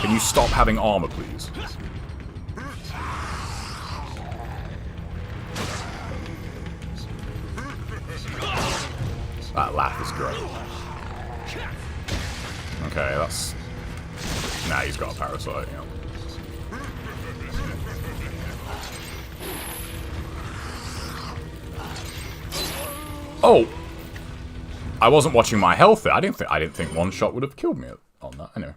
[SPEAKER 1] Can you stop having armor, please? That laugh is great. Okay, that's... Nah, he's got a parasite, yeah. Oh! I wasn't watching my health there. I didn't think one shot would have killed me on that. Anyway.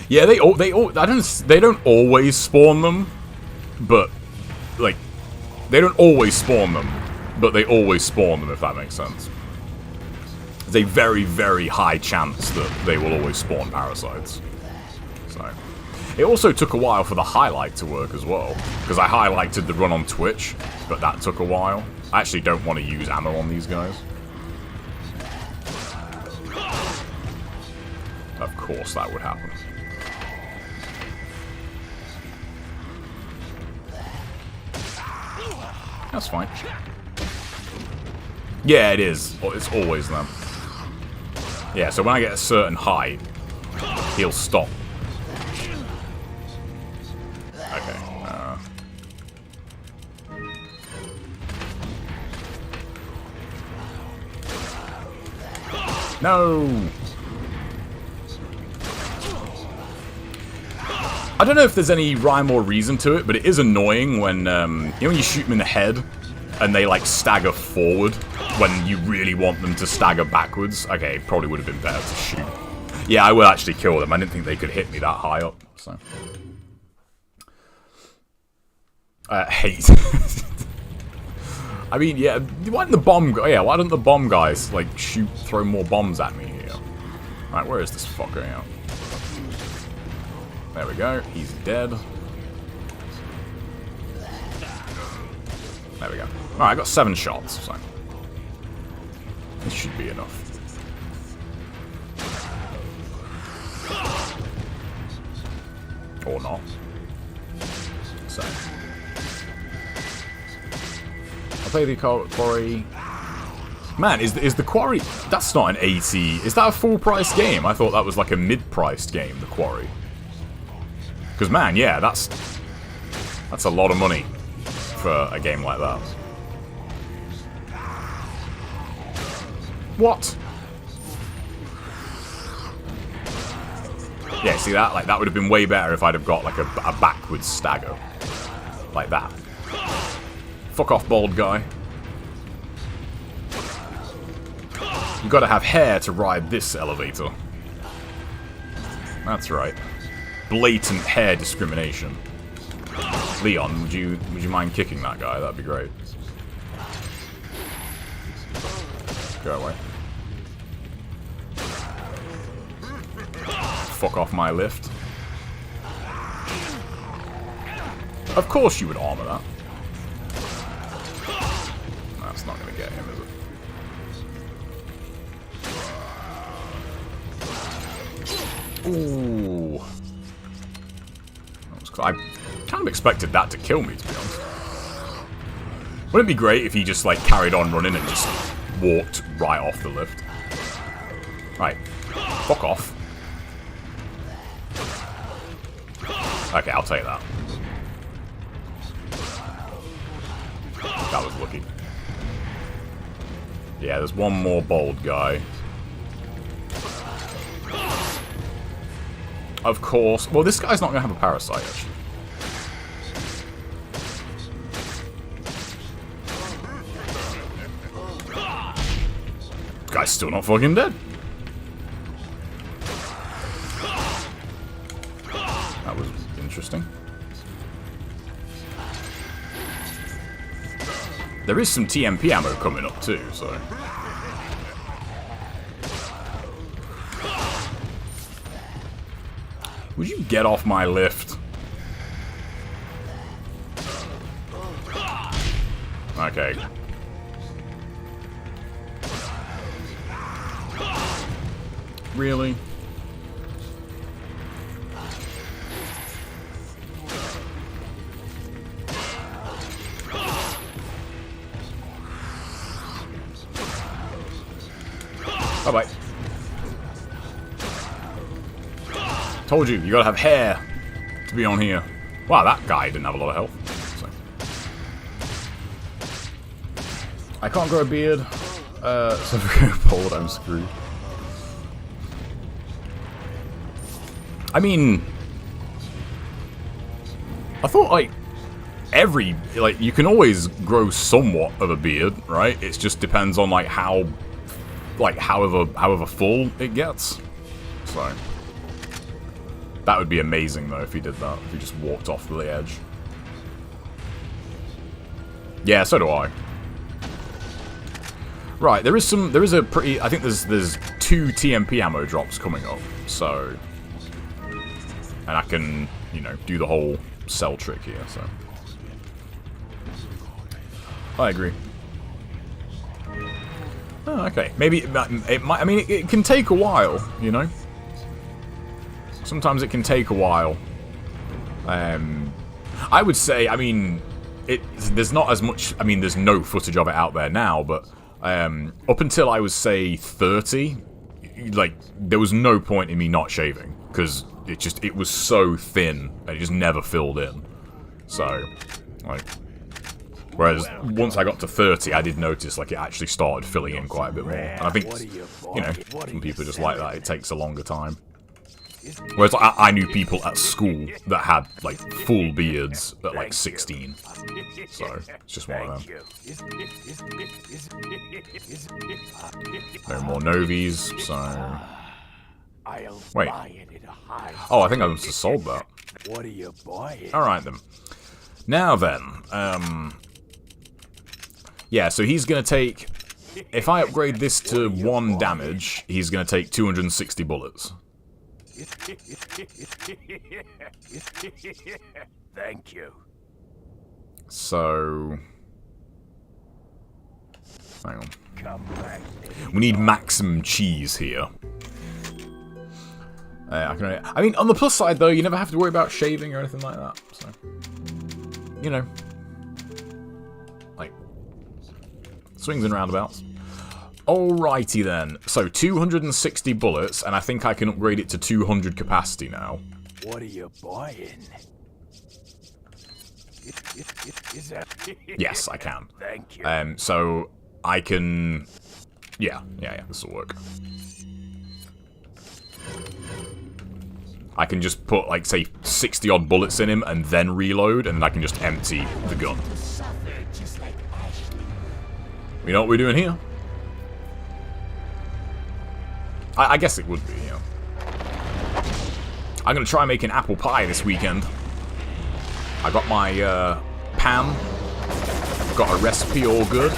[SPEAKER 1] Yeah, they don't always spawn them, but like they don't always spawn them, but they always spawn them, if that makes sense. There's a very, very high chance that they will always spawn parasites. So it also took a while for the highlight to work as well, because I highlighted the run on Twitch, but that took a while. I actually don't want to use ammo on these guys. course that would happen. That's fine. Yeah, it is. It's always them. Yeah, so when I get a certain height, he'll stop. Okay. No! I don't know if there's any rhyme or reason to it, but it is annoying when, you know when you shoot them in the head, and they, like, stagger forward, when you really want them to stagger backwards? Okay, probably would have been better to shoot. Yeah, I would actually kill them. I didn't think they could hit me that high up, so... hate. I mean, yeah, why didn't the bomb... Yeah, why didn't the bomb guys, like, throw more bombs at me here? Right, where is this fucker out? There we go. He's dead. There we go. Alright, I got 7 shots, so... This should be enough. Or not. So... I'll play the quarry... Man, is the quarry... That's not an 80... Is that a full-price game? I thought that was like a mid-priced game, the quarry. Because, man, yeah, that's a lot of money for a game like that. What? Yeah, see that? Like, that would have been way better if I'd have got, like, a backwards stagger. Like that. Fuck off, bald guy. You gotta have hair to ride this elevator. That's right. Blatant hair discrimination. Leon, would you mind kicking that guy? That'd be great. Go away. Fuck off my lift. Of course you would armor that. That's not gonna get him, is it? Ooh. I kind of expected that to kill me, to be honest. Wouldn't it be great if he just, like, carried on running and just walked right off the lift? Right. Fuck off. Okay, I'll take that. That was lucky. Yeah, there's one more bald guy. Of course. Well, this guy's not going to have a parasite, actually. This guy's still not fucking dead. That was interesting. There is some TMP ammo coming up, too, so... Would you get off my lift? Okay. Really? Bye-bye. Told you gotta have hair to be on here. Wow, that guy didn't have a lot of health. So. I can't grow a beard. So if I go bald, I'm screwed. I mean... I thought, like, you can always grow somewhat of a beard, right? It just depends on, like, how... Like, however full it gets. So... That would be amazing, though, if he did that. If he just walked off the edge. Yeah, so do I. Right, there is a pretty... I think there's 2 TMP ammo drops coming up, so... And I can, you know, do the whole sell trick here, so... I agree. Oh, okay. Maybe it might... I mean, it can take a while, you know? Sometimes it can take a while. I would say, I mean, there's not as much, I mean, there's no footage of it out there now, but up until I was, say, 30, like, there was no point in me not shaving, because it was so thin, and it just never filled in. So, like, whereas once I got to 30, I did notice, like, it actually started filling in quite a bit more. And I think, you know, some people are just like that, it takes a longer time. Whereas I knew people at school that had, like, full beards at, like, 16. So, it's just one of them. No more novies, so... Wait. Oh, I think I must have sold that. Alright then. Now then, yeah, so he's gonna take... If I upgrade this to 1 damage, he's gonna take 260 bullets.
[SPEAKER 2] Thank you.
[SPEAKER 1] So... Hang on. We need maximum cheese here. I mean, on the plus side, though, you never have to worry about shaving or anything like that. So, you know. Like, swings and roundabouts. Alrighty then. So, 260 bullets, and I think I can upgrade it to 200 capacity now.
[SPEAKER 2] What are you buying?
[SPEAKER 1] Yes, I can.
[SPEAKER 2] Thank you.
[SPEAKER 1] So, I can... Yeah, this will work. I can just put, like, say, 60-odd bullets in him and then reload, and then I can just empty the gun. You know what we're doing here? I guess it would be, yeah. I'm gonna try making apple pie this weekend. I got my, pan. Got a recipe all good.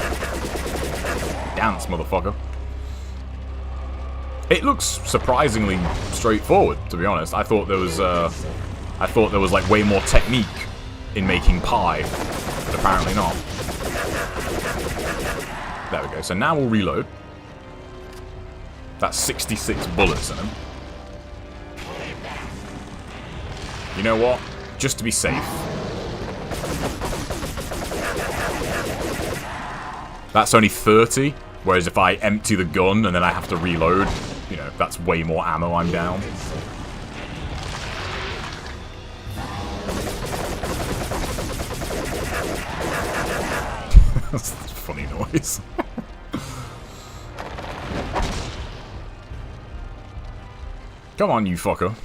[SPEAKER 1] Dance, motherfucker. It looks surprisingly straightforward, to be honest. I thought there was like way more technique in making pie, but apparently not. There we go. So now we'll reload. That's 66 bullets in him. You know what? Just to be safe. That's only 30, whereas if I empty the gun and then I have to reload, you know, that's way more ammo I'm down. That's a funny noise. Come on, you fucker.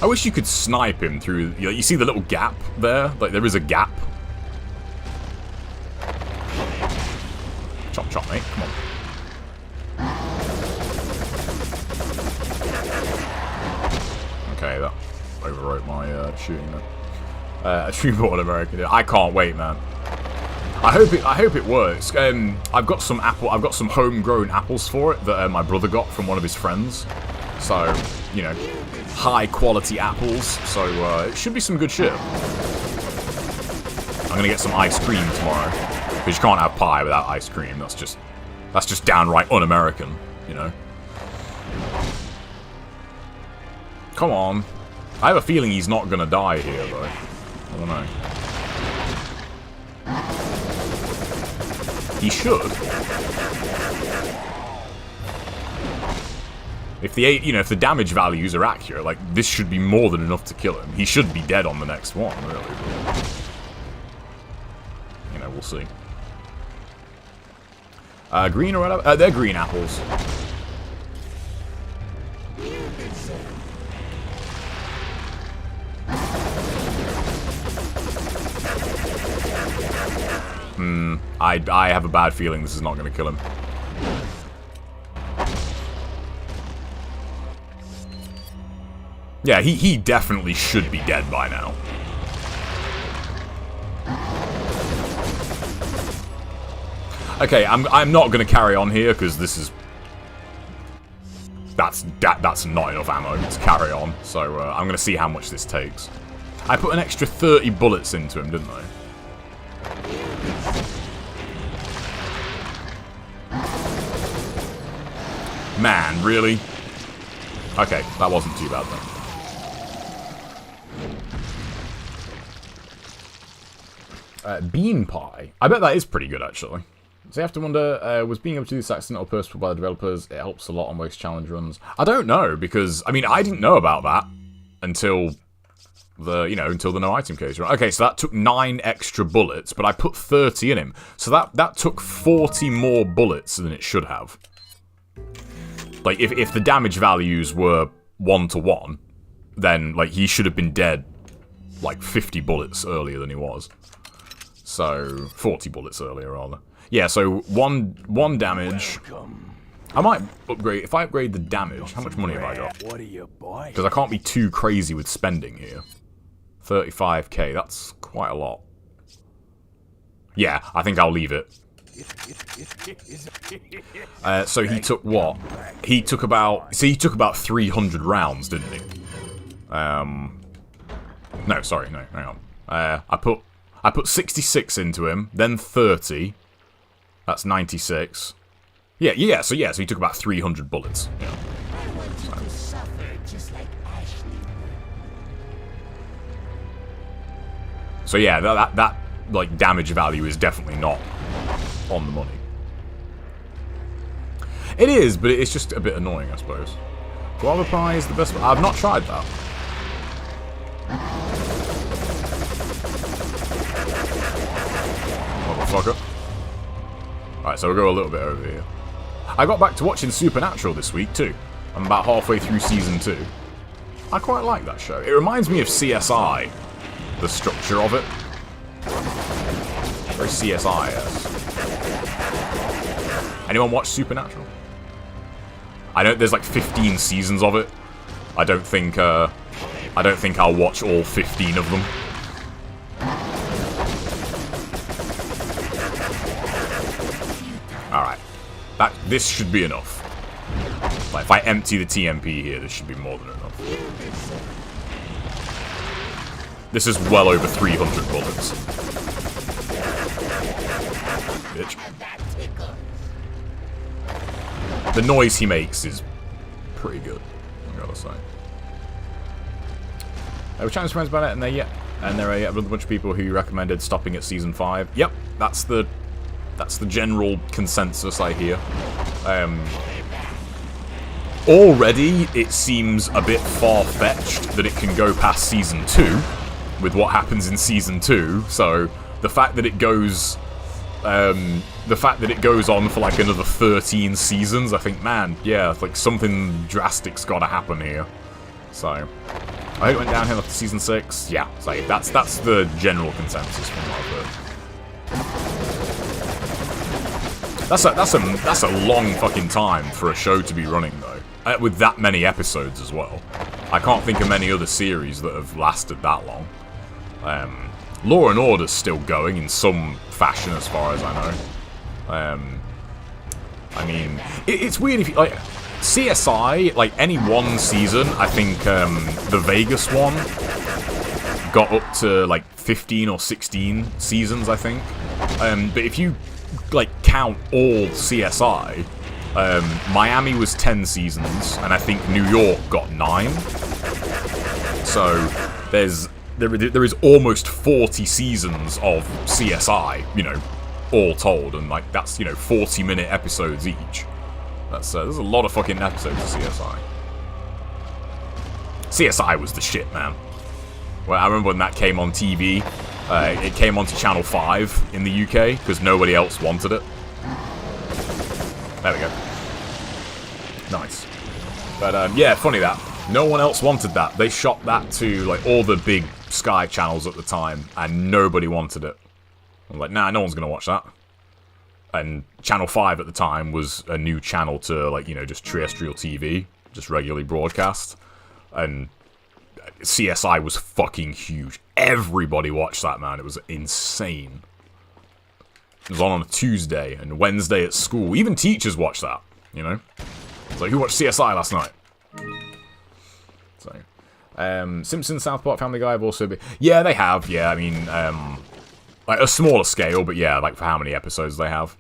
[SPEAKER 1] I wish you could snipe him through... You see the little gap there? Like, there is a gap. Chop, chop, mate. Come on. Okay, that overwrote my shooting there. A true-born American. I can't wait, man. I hope it works. I've got some homegrown apples for it that my brother got from one of his friends. So, you know, high quality apples. So it should be some good shit. I'm gonna get some ice cream tomorrow because you can't have pie without ice cream. That's just downright un-American, you know. Come on. I have a feeling he's not gonna die here, though. I don't know. He should. If the damage values are accurate, like, this should be more than enough to kill him. He should be dead on the next one, really. But, you know, we'll see. Green or whatever? They're green apples. I have a bad feeling this is not going to kill him. Yeah, he definitely should be dead by now. Okay, I'm not going to carry on here because this is that's not enough ammo to carry on. So I'm going to see how much this takes. I put an extra 30 bullets into him, didn't I? Man, really? Okay, that wasn't too bad then. Bean pie. I bet that is pretty good, actually. So you have to wonder, was being able to do this accidental post by the developers, it helps a lot on most challenge runs? I don't know, because, I mean, I didn't know about that until until the no item case run. Okay, so that took 9 extra bullets, but I put 30 in him. So that took 40 more bullets than it should have. Like, if the damage values were 1-to-1, then, like, he should have been dead, like, 50 bullets earlier than he was. So, 40 bullets earlier, rather. Yeah, so one damage. I might upgrade, if I upgrade the damage, how much money have I got?
[SPEAKER 2] What are you buying?
[SPEAKER 1] Because I can't be too crazy with spending here. 35k, that's quite a lot. Yeah, I think I'll leave it. So he took what? He took about 300 rounds, didn't he? No, sorry, no, hang on. I put 66 into him, then 30. That's 96. Yeah, so he took about 300 bullets. Yeah. So yeah, that like damage value is definitely not on the money. It is, but it's just a bit annoying, I suppose. Guava pie is the best. I've not tried that. Motherfucker. Alright, so we'll go a little bit over here. I got back to watching Supernatural this week, too. I'm about halfway through Season 2. I quite like that show. It reminds me of CSI, the structure of it. Very CSI-esque. Anyone watch Supernatural? I know there's like 15 seasons of it. I don't think I'll watch all 15 of them. Alright. This should be enough. Like, if I empty the TMP here, this should be more than enough. This is well over 300 bullets. Bitch. The noise he makes is pretty good, I gotta say. I was chatting to friends about it, and there are a bunch of people who recommended stopping at Season 5. Yep, that's the general consensus I hear. Already, it seems a bit far-fetched that it can go past Season 2 with what happens in Season 2, so the fact that it goes on for like another 13 seasons, I think, man, yeah, like something drastic's gotta happen here. So, I hope it went downhill after Season 6. Yeah, so that's the general consensus from what I've heard. That's a long fucking time for a show to be running, though. With that many episodes as well. I can't think of many other series that have lasted that long. Law and Order's still going in some fashion, as far as I know. I mean, it's weird if you, like, CSI, like, any one season, I think, the Vegas one got up to, like, 15 or 16 seasons, I think. But if you, like, count all CSI, Miami was 10 seasons, and I think New York got 9. So, there is almost 40 seasons of CSI, you know, all told, and, like, that's, you know, 40-minute episodes each. There's a lot of fucking episodes of CSI. CSI was the shit, man. Well, I remember when that came on TV. It came onto Channel 5 in the UK, because nobody else wanted it. There we go. Nice. But, yeah, funny that. No one else wanted that. They shot that to, like, all the big Sky channels at the time, and nobody wanted it. I'm like, nah, no one's gonna watch that. And Channel 5 at the time was a new channel to, like, you know, just terrestrial TV, just regularly broadcast. And CSI was fucking huge. Everybody watched that, man. It was insane. It was on a Tuesday and Wednesday at school. Even teachers watched that, you know? It's like, who watched CSI last night? So, Simpsons, South Park, Family Guy have also been... Yeah, they have, yeah, I mean, like, a smaller scale, but yeah, like, for how many episodes they have.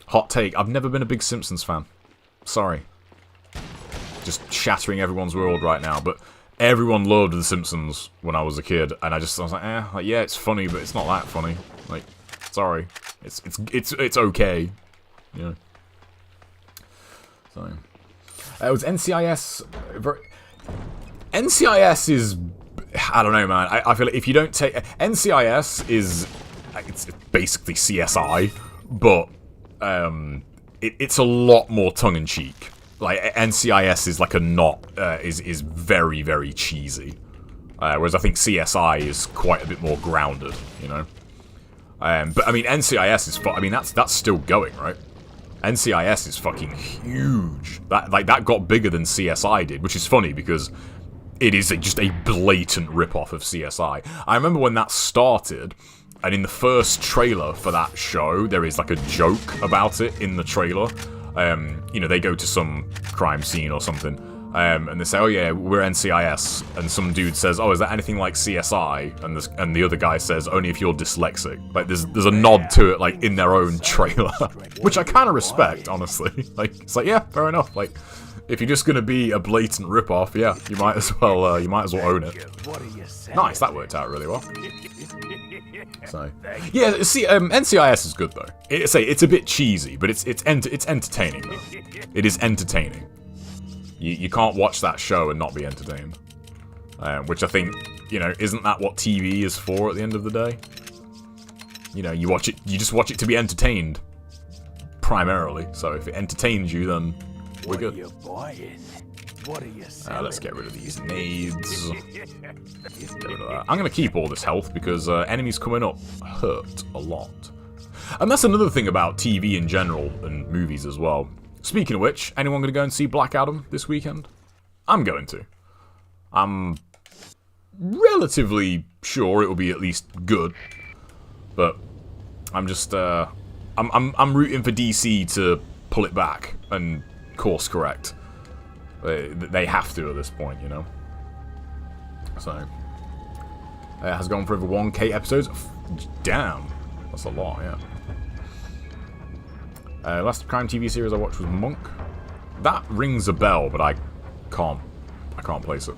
[SPEAKER 1] Hot take, I've never been a big Simpsons fan. Sorry. just shattering everyone's world right now, but everyone loved The Simpsons when I was a kid, and I was like, yeah, it's funny, but it's not that funny. Like, sorry, it's okay, you know. So, it was NCIS. NCIS is, I don't know, man. I feel like if you don't take NCIS is, it's basically CSI, but it's a lot more tongue in cheek. Like NCIS is like is very, very cheesy, whereas I think CSI is quite a bit more grounded, you know. But I mean NCIS is I mean that's still going, right? NCIS is fucking huge. That got bigger than CSI did, which is funny because it is just a blatant rip-off of CSI. I remember when that started, and in the first trailer for that show, there is like a joke about it in the trailer. You know, they go to some crime scene or something, and they say, "Oh yeah, we're NCIS," and some dude says, "Oh, is that anything like CSI?" And the other guy says, "Only if you're dyslexic." Like, there's a nod to it, like in their own trailer, which I kind of respect, honestly. Like, it's like, yeah, fair enough. Like, if you're just gonna be a blatant rip-off, yeah, you might as well own it. Nice, that worked out really well. So, yeah, see, NCIS is good though. It's a bit cheesy, but it's entertaining though. It is entertaining. You can't watch that show and not be entertained. Which I think, you know, isn't that what TV is for at the end of the day? You know, you just watch it to be entertained, primarily. So if it entertains you, then we're good. Let's get rid of these nades. Get rid of that. I'm going to keep all this health because enemies coming up hurt a lot. And that's another thing about TV in general and movies as well. Speaking of which, anyone going to go and see Black Adam this weekend? I'm going to. I'm relatively sure it will be at least good, but I'm just I'm rooting for DC to pull it back and course correct. They have to at this point, you know. So it has gone for over 1K episodes. Damn, that's a lot, yeah. Last crime TV series I watched was Monk. That rings a bell, but I can't place it.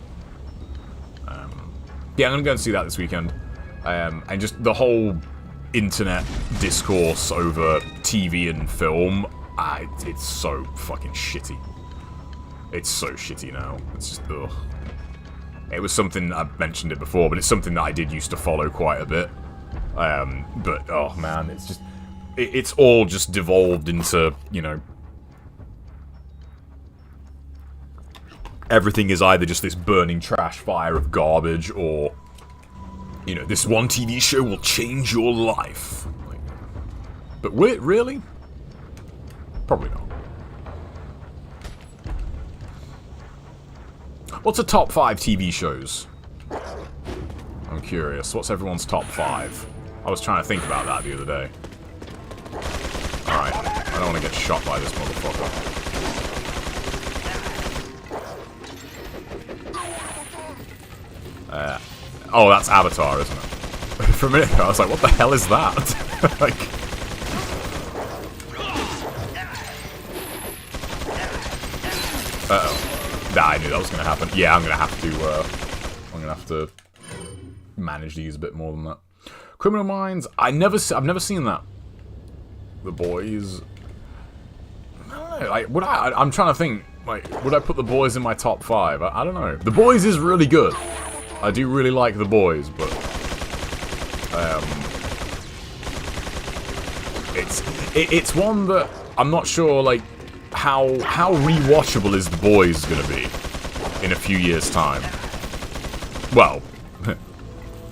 [SPEAKER 1] Yeah, I'm gonna go and see that this weekend. And just the whole internet discourse over TV and film, it's so fucking shitty. It's so shitty now. It's just, ugh. It was something, I've mentioned it before, but it's something that I did used to follow quite a bit. But, oh man, it's just, it's all just devolved into, you know, everything is either just this burning trash fire of garbage, or, you know, this one TV show will change your life. Like, but will it really? Probably not. What's a top 5 TV shows? I'm curious. What's everyone's top 5? I was trying to think about that the other day. Alright, I don't want to get shot by this motherfucker. Oh, that's Avatar, isn't it? For a minute I was like, what the hell is that? Like... Uh-oh. Nah, I knew that was gonna happen. Yeah, I'm gonna have to manage these a bit more than that. Criminal Minds, I've never seen that. The Boys. I don't know, like, I'm trying to think, like, would I put The Boys in my top 5? I don't know. The Boys is really good. I do really like The Boys, but it's one that I'm not sure, like, how rewatchable is The Boys gonna be in a few years' time? Well,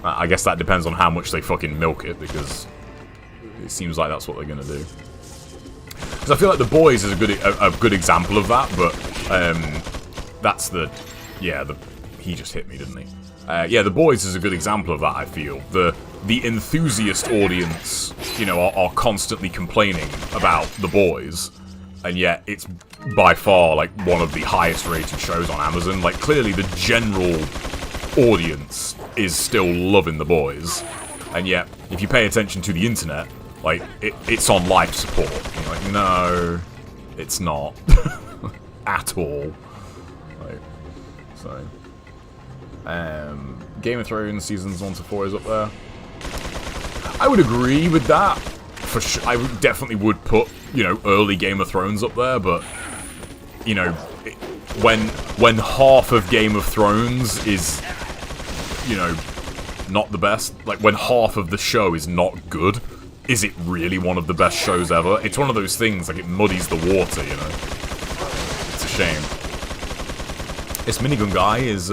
[SPEAKER 1] I guess that depends on how much they fucking milk it, because it seems like that's what they're gonna do. Because I feel like The Boys is a good example of that, but that's he just hit me, didn't he? Yeah, The Boys is a good example of that, I feel. The enthusiast audience, you know, are constantly complaining about The Boys, and yet it's by far, like, one of the highest rated shows on Amazon. Like, clearly the general audience is still loving The Boys, and yet, if you pay attention to the internet, like, it's on life support. And you're like, no, it's not. At all. So, Game of Thrones seasons 1 to 4 is up there. I would agree with that. For sure, I definitely would put, you know, early Game of Thrones up there, but, you know, when half of Game of Thrones is, you know, not the best, like when half of the show is not good, is it really one of the best shows ever? It's one of those things, like it muddies the water, you know. It's a shame. This minigun guy is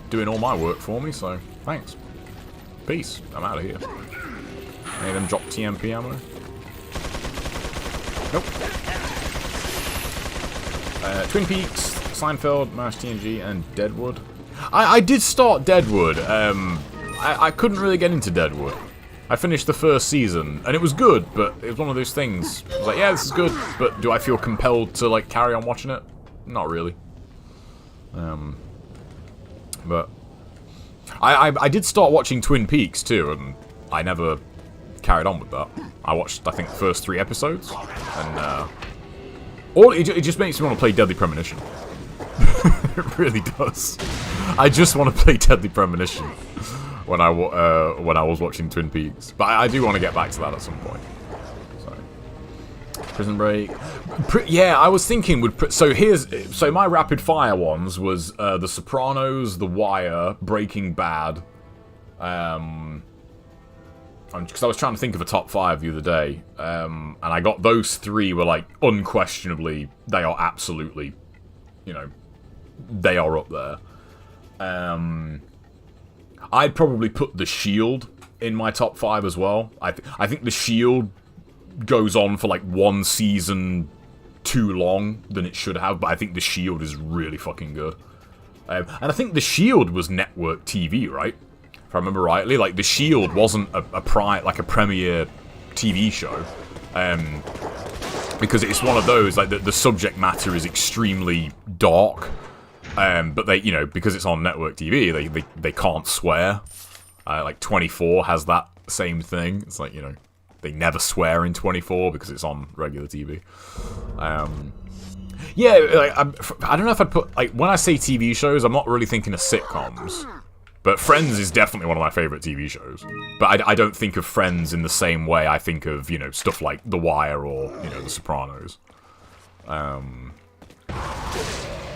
[SPEAKER 1] doing all my work for me, so thanks. Peace. I'm out of here. Any of them drop TMP ammo? Nope. Twin Peaks, Seinfeld, MASH TNG, and Deadwood. I did start Deadwood. I couldn't really get into Deadwood. I finished the first season, and it was good, but it was one of those things. I was like, yeah, this is good, but do I feel compelled to, like, carry on watching it? Not really. But I did start watching Twin Peaks, too, and I never carried on with that. I watched, I think, the first 3 episodes, and, it just makes me want to play Deadly Premonition. It really does. I just want to play Deadly Premonition when I was watching Twin Peaks. But I do want to get back to that at some point. So, Prison Break. Yeah, I was thinking so my rapid fire ones was The Sopranos, The Wire, Breaking Bad. Because I was trying to think of a top 5 the other day, and I got those 3 were like unquestionably, they are absolutely, you know, they are up there. I'd probably put The Shield in my top 5 as well. I think The Shield goes on for like 1 season too long than it should have, but I think The Shield is really fucking good. And I think The Shield was network TV, right? If I remember rightly, like The Shield wasn't a premiere TV show, because it's one of those, like the subject matter is extremely dark, but they, you know, because it's on network TV, they can't swear. Like 24 has that same thing. It's like, you know, they never swear in 24 because it's on regular TV. Yeah, like, I don't know if I'd put, like, when I say TV shows, I'm not really thinking of sitcoms. But Friends is definitely one of my favourite TV shows. But I don't think of Friends in the same way I think of, you know, stuff like The Wire or, you know, The Sopranos.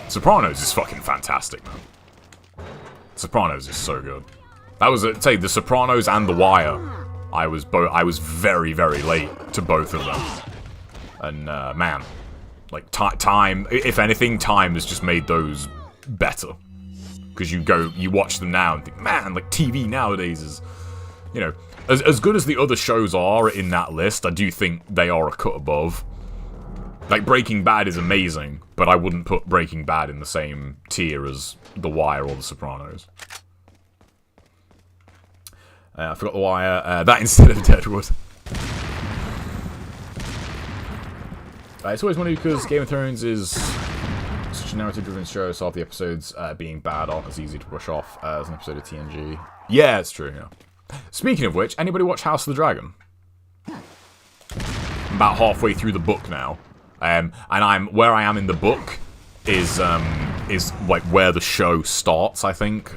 [SPEAKER 1] Sopranos is fucking fantastic, man. Sopranos is so good. That was, say, The Sopranos and The Wire. I was very, very late to both of them. And, man, like, time, if anything, time has just made those better. Because you watch them now and think, man, like, TV nowadays is, you know, as good as the other shows are in that list, I do think they are a cut above. Like, Breaking Bad is amazing, but I wouldn't put Breaking Bad in the same tier as The Wire or The Sopranos. I forgot The Wire, that instead of Deadwood. It's always funny because Game of Thrones is such a narrative-driven show, so half the episodes being bad aren't as easy to brush off as an episode of TNG. Yeah, it's true, yeah. Speaking of which, anybody watch House of the Dragon? I'm about halfway through the book now. And where I am in the book is like where the show starts, I think.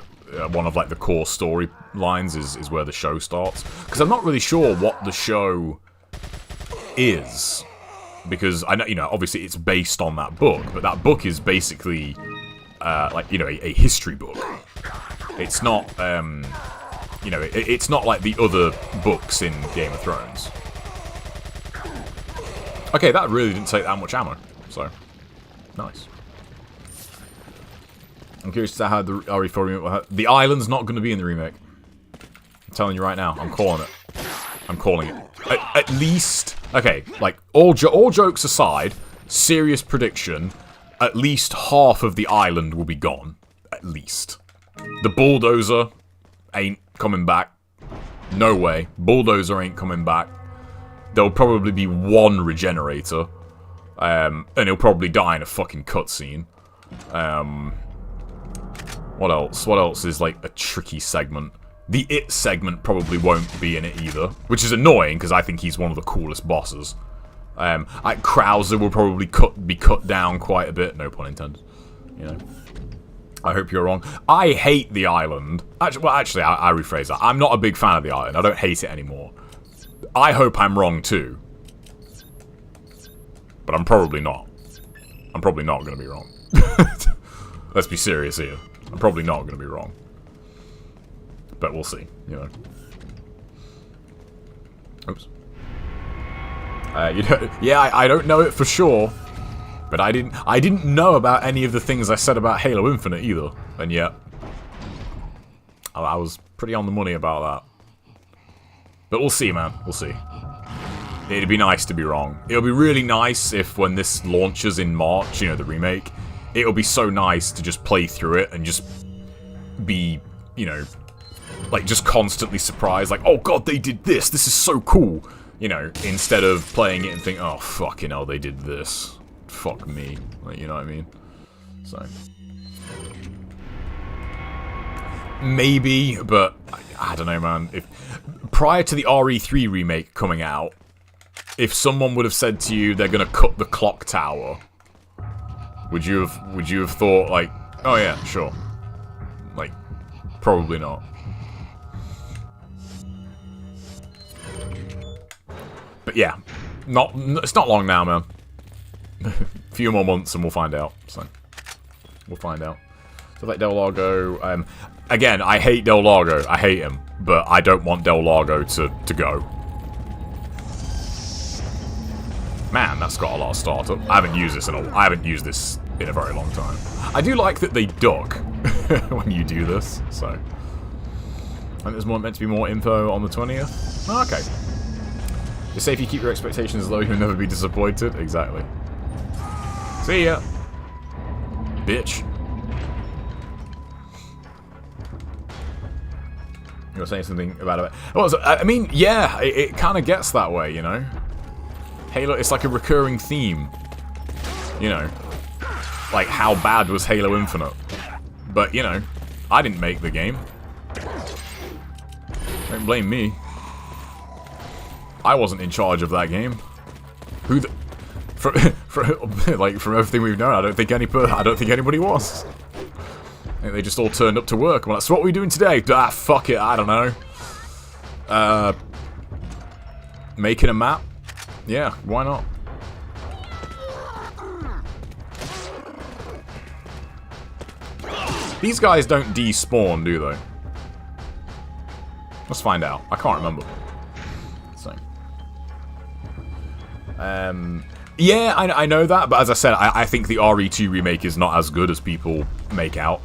[SPEAKER 1] One of like the core storylines is where the show starts. Because I'm not really sure what the show is. Because I know, you know, obviously it's based on that book, but that book is basically like, you know, a history book. It's not, you know, it's not like the other books in Game of Thrones. Okay, that really didn't take that much ammo, so nice. I'm curious to how the RE4 remake. The island's not going to be in the remake. I'm telling you right now, I'm calling it. I'm calling it. At least, okay, like, all jokes aside, serious prediction, at least half of the island will be gone. At least. The bulldozer ain't coming back. No way. Bulldozer ain't coming back. There'll probably be 1 regenerator. And he'll probably die in a fucking cutscene. What else? What else is, like, a tricky segment? The It segment probably won't be in it either, which is annoying because I think he's one of the coolest bosses. Krauser will probably be cut down quite a bit, no pun intended. You know, I hope you're wrong. I hate the island. Actually, I rephrase that. I'm not a big fan of the island. I don't hate it anymore. I hope I'm wrong too. But I'm probably not. I'm probably not going to be wrong. Let's be serious here. I'm probably not going to be wrong. But we'll see, you know. Oops. Yeah, I don't know it for sure. But I didn't know about any of the things I said about Halo Infinite either. And yet, I was pretty on the money about that. But we'll see, man. We'll see. It'd be nice to be wrong. It'll be really nice if when this launches in March, you know, the remake, it'll be so nice to just play through it and just be, you know, like just constantly surprised. Like, oh god, they did this. This is so cool. You know, instead of playing it and think, oh, fucking hell, they did this. Fuck me, like, you know what I mean? So maybe, but I don't know, man. If prior to the RE3 remake coming out, if someone would have said to you they're gonna cut the clock tower, would you have thought like, oh yeah, sure? Like, probably not. But yeah, it's not long now, man. A few more months and we'll find out. So we'll find out. So like Del Largo, again, I hate Del Largo. I hate him, but I don't want Del Largo to go. Man, that's got a lot of startup. I haven't used this in a very long time. I do like that they duck when you do this. So I think there's meant to be more info on the 20th. Oh, okay. It's safe if you keep your expectations low, you'll never be disappointed. Exactly. See ya, bitch. You were saying something about it. Well, I mean, yeah, it kind of gets that way, you know. Halo, it's like a recurring theme. You know, like how bad was Halo Infinite? But you know, I didn't make the game. Don't blame me. I wasn't in charge of that game. Who the? From everything we've known, I don't think anybody was. I think they just all turned up to work. Well, that's what we're doing today. Ah, fuck it. I don't know. Making a map. Yeah, why not? These guys don't despawn, do they? Let's find out. I can't remember. So. Yeah, I know that, but as I said, I think the RE2 remake is not as good as people make out.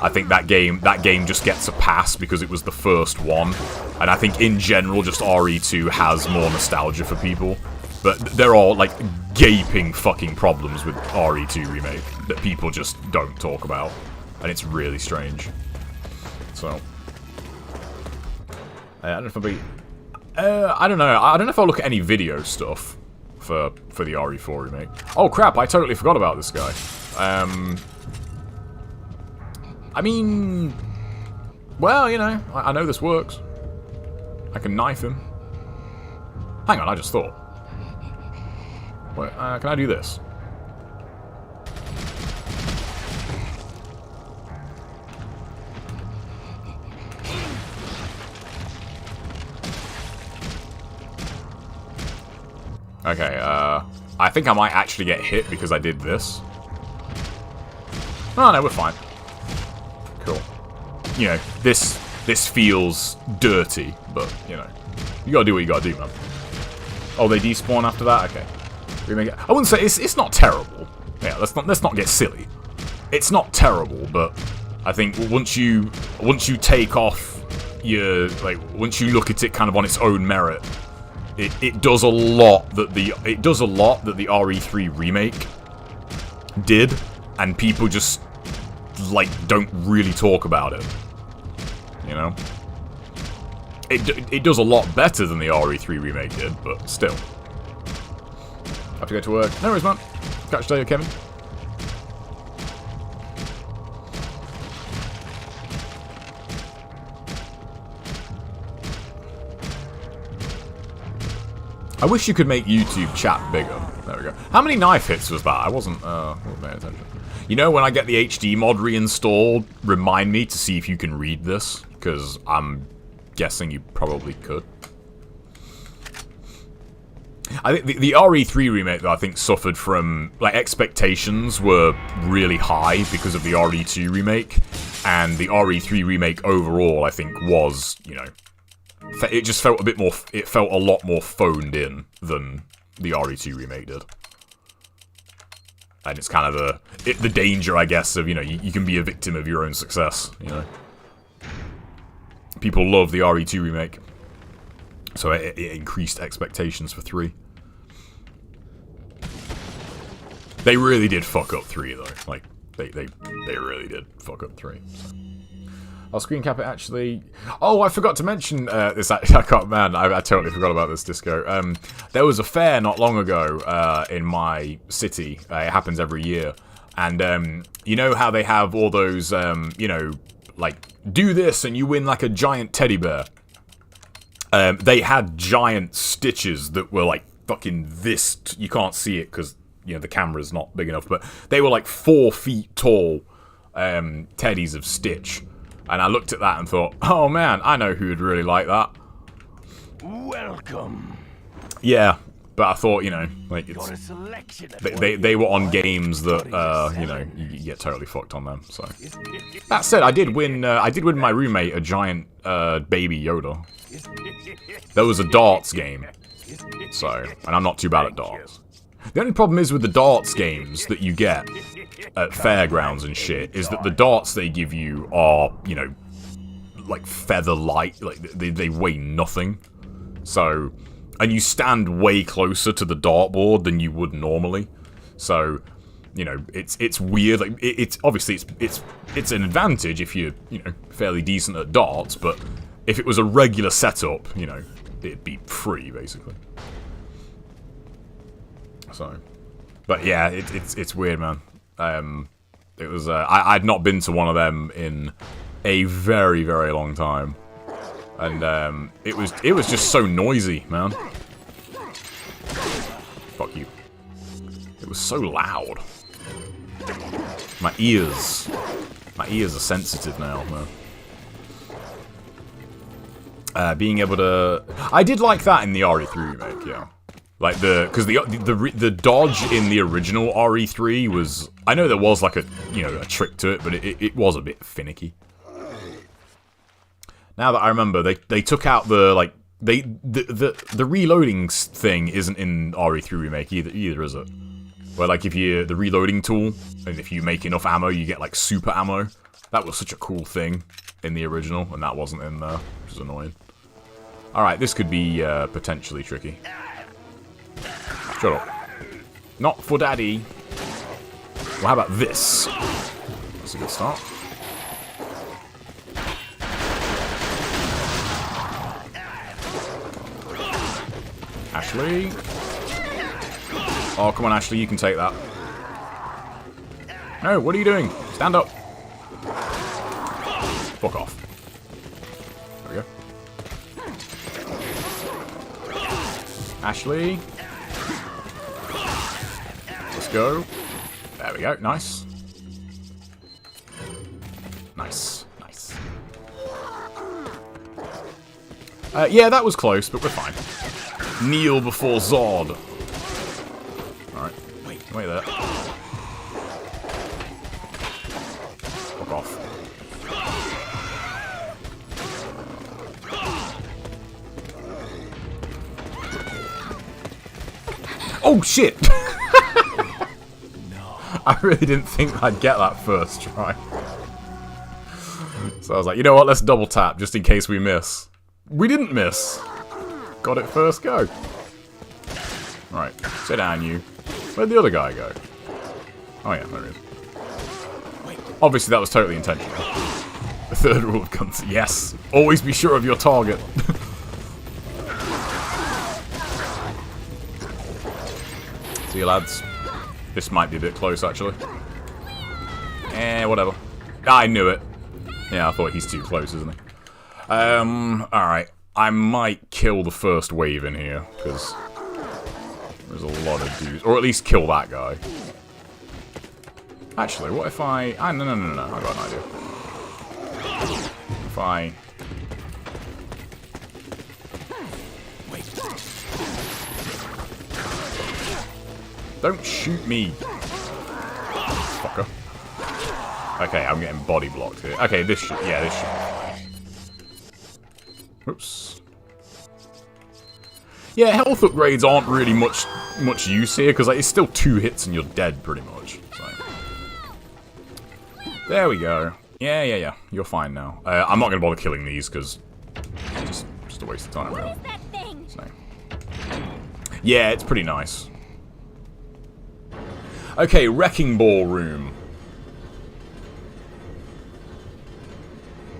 [SPEAKER 1] I think that game just gets a pass because it was the first one, and I think in general, just RE2 has more nostalgia for people. But there are like gaping fucking problems with RE2 remake that people just don't talk about, and it's really strange. So I don't know if I'll be. I don't know. I don't know if I'll look at any video stuff for the RE4 remake. Oh crap! I totally forgot about this guy. I mean, well, you know, I know this works. I can knife him. Hang on, I just thought. Wait, can I do this? Okay, I think I might actually get hit because I did this. Oh no, we're fine. Cool. You know, this feels dirty, but you know, you gotta do what you gotta do, man. Oh, they despawn after that. Okay, I wouldn't say it's not terrible. Yeah, let's not get silly. It's not terrible, but I think once you take off your once you look at it kind of on its own merit, it does a lot that the RE3 remake did, and people just don't really talk about it. You know, it does a lot better than the RE3 remake did, but still. Have to go to work. No worries, man. Catch you later, Kevin. I wish you could make YouTube chat bigger. There we go. How many knife hits was that? I wasn't paying attention. You know, when I get the HD mod reinstalled, remind me to see if you can read this, because I'm guessing you probably could. I think the RE3 remake, though, I think suffered from, like, expectations were really high because of the RE2 remake, and the RE3 remake overall, I think, was, you know, it just felt a bit more, it felt a lot more phoned in than the RE2 remake did. And it's kind of the danger, I guess, of, you know, you can be a victim of your own success, you know. People love the RE2 remake. So it increased expectations for 3. They really did fuck up 3, though. Like, they really did fuck up 3. So. I'll screen cap it, actually. Oh, I forgot to mention this. I totally forgot about this, Disco. There was a fair not long ago in my city. It happens every year. And you know how they have all those, you know, like, do this and you win, like, a giant teddy bear. They had giant stitches that were like fucking this. You can't see it because, you know, the camera's not big enough, but they were like 4 feet tall teddies of Stitch. And I looked at that and thought, oh man, I know who would really like that.
[SPEAKER 2] Welcome.
[SPEAKER 1] Yeah, but I thought, you know, like it's they were on games that you know, you get totally fucked on them. So that said, I did win my roommate a giant baby Yoda. There was a darts game, so, and I'm not too bad at darts. The only problem is with the darts games that you get at fairgrounds and shit is that the darts they give you are, you know, like feather light, like they weigh nothing. So, and you stand way closer to the dartboard than you would normally. So, you know, it's weird. Like it's obviously it's an advantage if you're, you know, fairly decent at darts, but if it was a regular setup, you know, it'd be free, basically. So, but yeah, it's weird, man. It was, I'd not been to one of them in a very, very long time. And, it was just so noisy, man. Fuck you. It was so loud. My ears are sensitive now, man. Being able to... I did like that in the RE3 remake, yeah. Like, because the dodge in the original RE3 was... I know there was, like, a, you know, a trick to it, but it was a bit finicky. Now that I remember, they took out the, like... The reloading thing isn't in RE3 remake either, is it? Where, like, if you... The reloading tool, and if you make enough ammo, you get, like, super ammo. That was such a cool thing in the original, and that wasn't in there, which is annoying. Alright, this could be potentially tricky. Shut up. Not for daddy. Well, how about this? That's a good start. Ashley. Oh, come on, Ashley, you can take that. No, what are you doing? Stand up. Fuck off. There we go. Ashley. Let's go. There we go. Nice. Nice. Nice. Yeah, that was close, but we're fine. Kneel before Zod. Alright. Wait there. Fuck off. Oh, shit! I really didn't think I'd get that first try. So I was like, you know what, let's double tap, just in case we miss. We didn't miss! Got it first go. Right, sit down, you. Where'd the other guy go? Oh yeah, there he is. Obviously that was totally intentional. The third rule of guns, yes! Always be sure of your target. See you, lads. This might be a bit close, actually. Whatever. I knew it. Yeah, I thought he's too close, isn't he? Alright. I might kill the first wave in here, because There's a lot of dudes. Or at least kill that guy. Actually, what if I... no. I got an idea. If I... Don't shoot me. Fucker. Okay, I'm getting body blocked here. Okay, this should... Yeah, this should be fine. Oops. Yeah, health upgrades aren't really much use here, because like, it's still 2 hits and you're dead, pretty much. So. There we go. Yeah. You're fine now. I'm not going to bother killing these, because just a waste of time, really.
[SPEAKER 4] What is that thing?
[SPEAKER 1] So. Yeah, it's pretty nice. Okay, Wrecking Ball Room.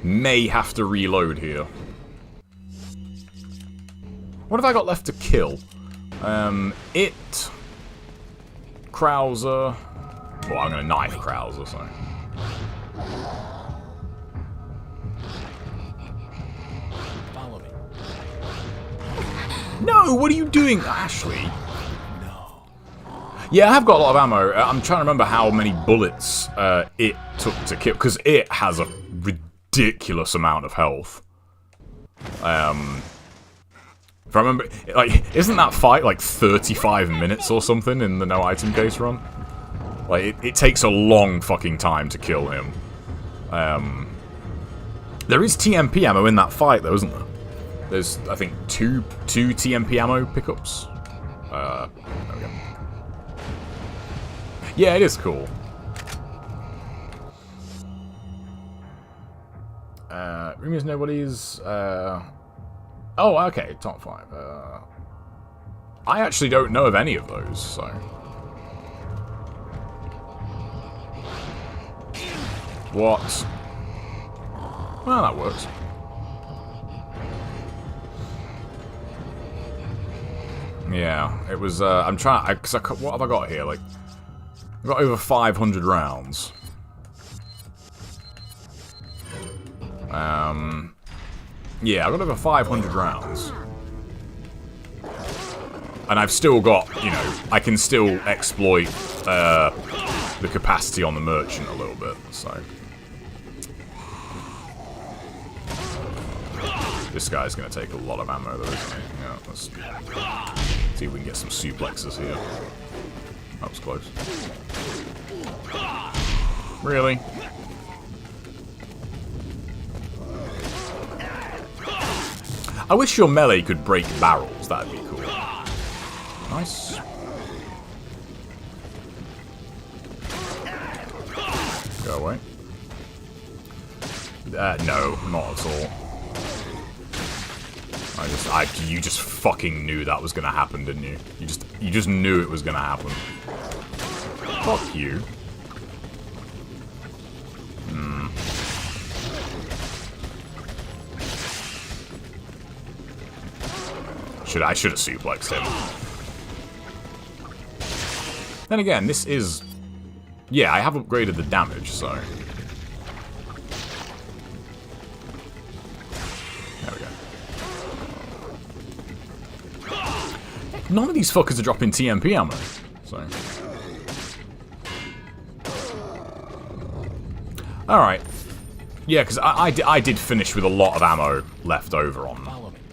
[SPEAKER 1] May have to reload here. What have I got left to kill? It... Krauser... Well, I'm gonna knife Krauser, so...
[SPEAKER 2] Follow me.
[SPEAKER 1] No, what are you doing, Ashley? Yeah, I have got a lot of ammo. I'm trying to remember how many bullets it took to kill, because it has a ridiculous amount of health. If I remember, like, isn't that fight like 35 minutes or something in the no item case run? Like, it takes a long fucking time to kill him. There is TMP ammo in that fight, though, isn't there? There's, I think, two TMP ammo pickups. There we go. Yeah, it is cool. Room is nobody's. Oh, okay, top 5. I actually don't know of any of those, so. What? Well, that works. Yeah, it was. I'm trying. What have I got here? Like, I've got over 500 rounds. Yeah, I've got over 500 rounds. And I've still got, you know, I can still exploit the capacity on the merchant a little bit, so. This guy's going to take a lot of ammo, though, isn't he? Yeah, let's see if we can get some suplexes here. That was close. Really? I wish your melee could break barrels. That'd be cool. Nice. Go away. No, not at all. You just fucking knew that was gonna happen, didn't you? You just knew it was gonna happen. Fuck you. I should have suplexed him. Then again, this is... Yeah, I have upgraded the damage, so... There we go. None of these fuckers are dropping TMP ammo, so... Alright. Yeah, because I did finish with a lot of ammo left over on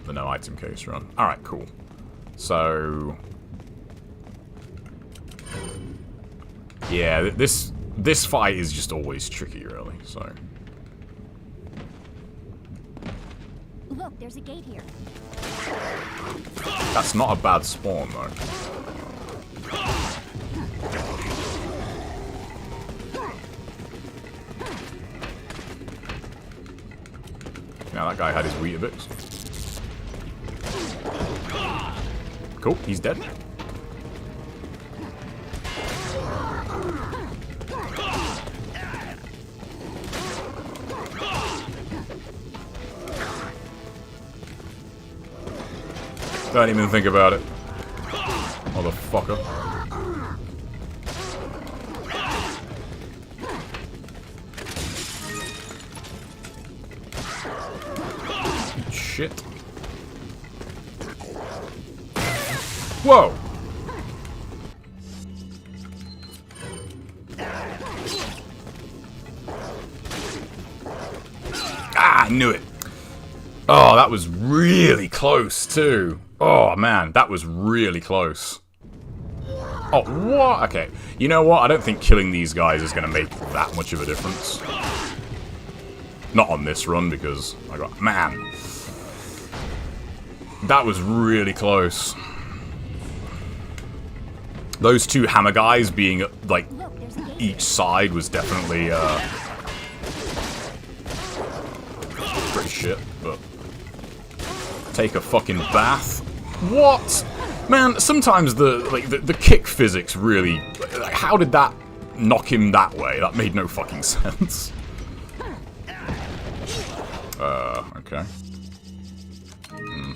[SPEAKER 1] the no item case run. Alright, cool. So... Yeah, this fight is just always tricky, really, so...
[SPEAKER 4] Look, there's a gate here.
[SPEAKER 1] That's not a bad spawn, though. Now that guy had his Weetabix. Cool, he's dead. Don't even think about it. Motherfucker. Shit. Whoa! knew it. Oh, that was really close, too. Oh, man, that was really close. Oh, what? Okay. You know what? I don't think killing these guys is going to make that much of a difference. Not on this run, because I got... Man. That was really close. Those two hammer guys being, like, each side was definitely, pretty shit, but... Take a fucking bath. What? Man, sometimes the kick physics really... Like, how did that knock him that way? That made no fucking sense. Okay.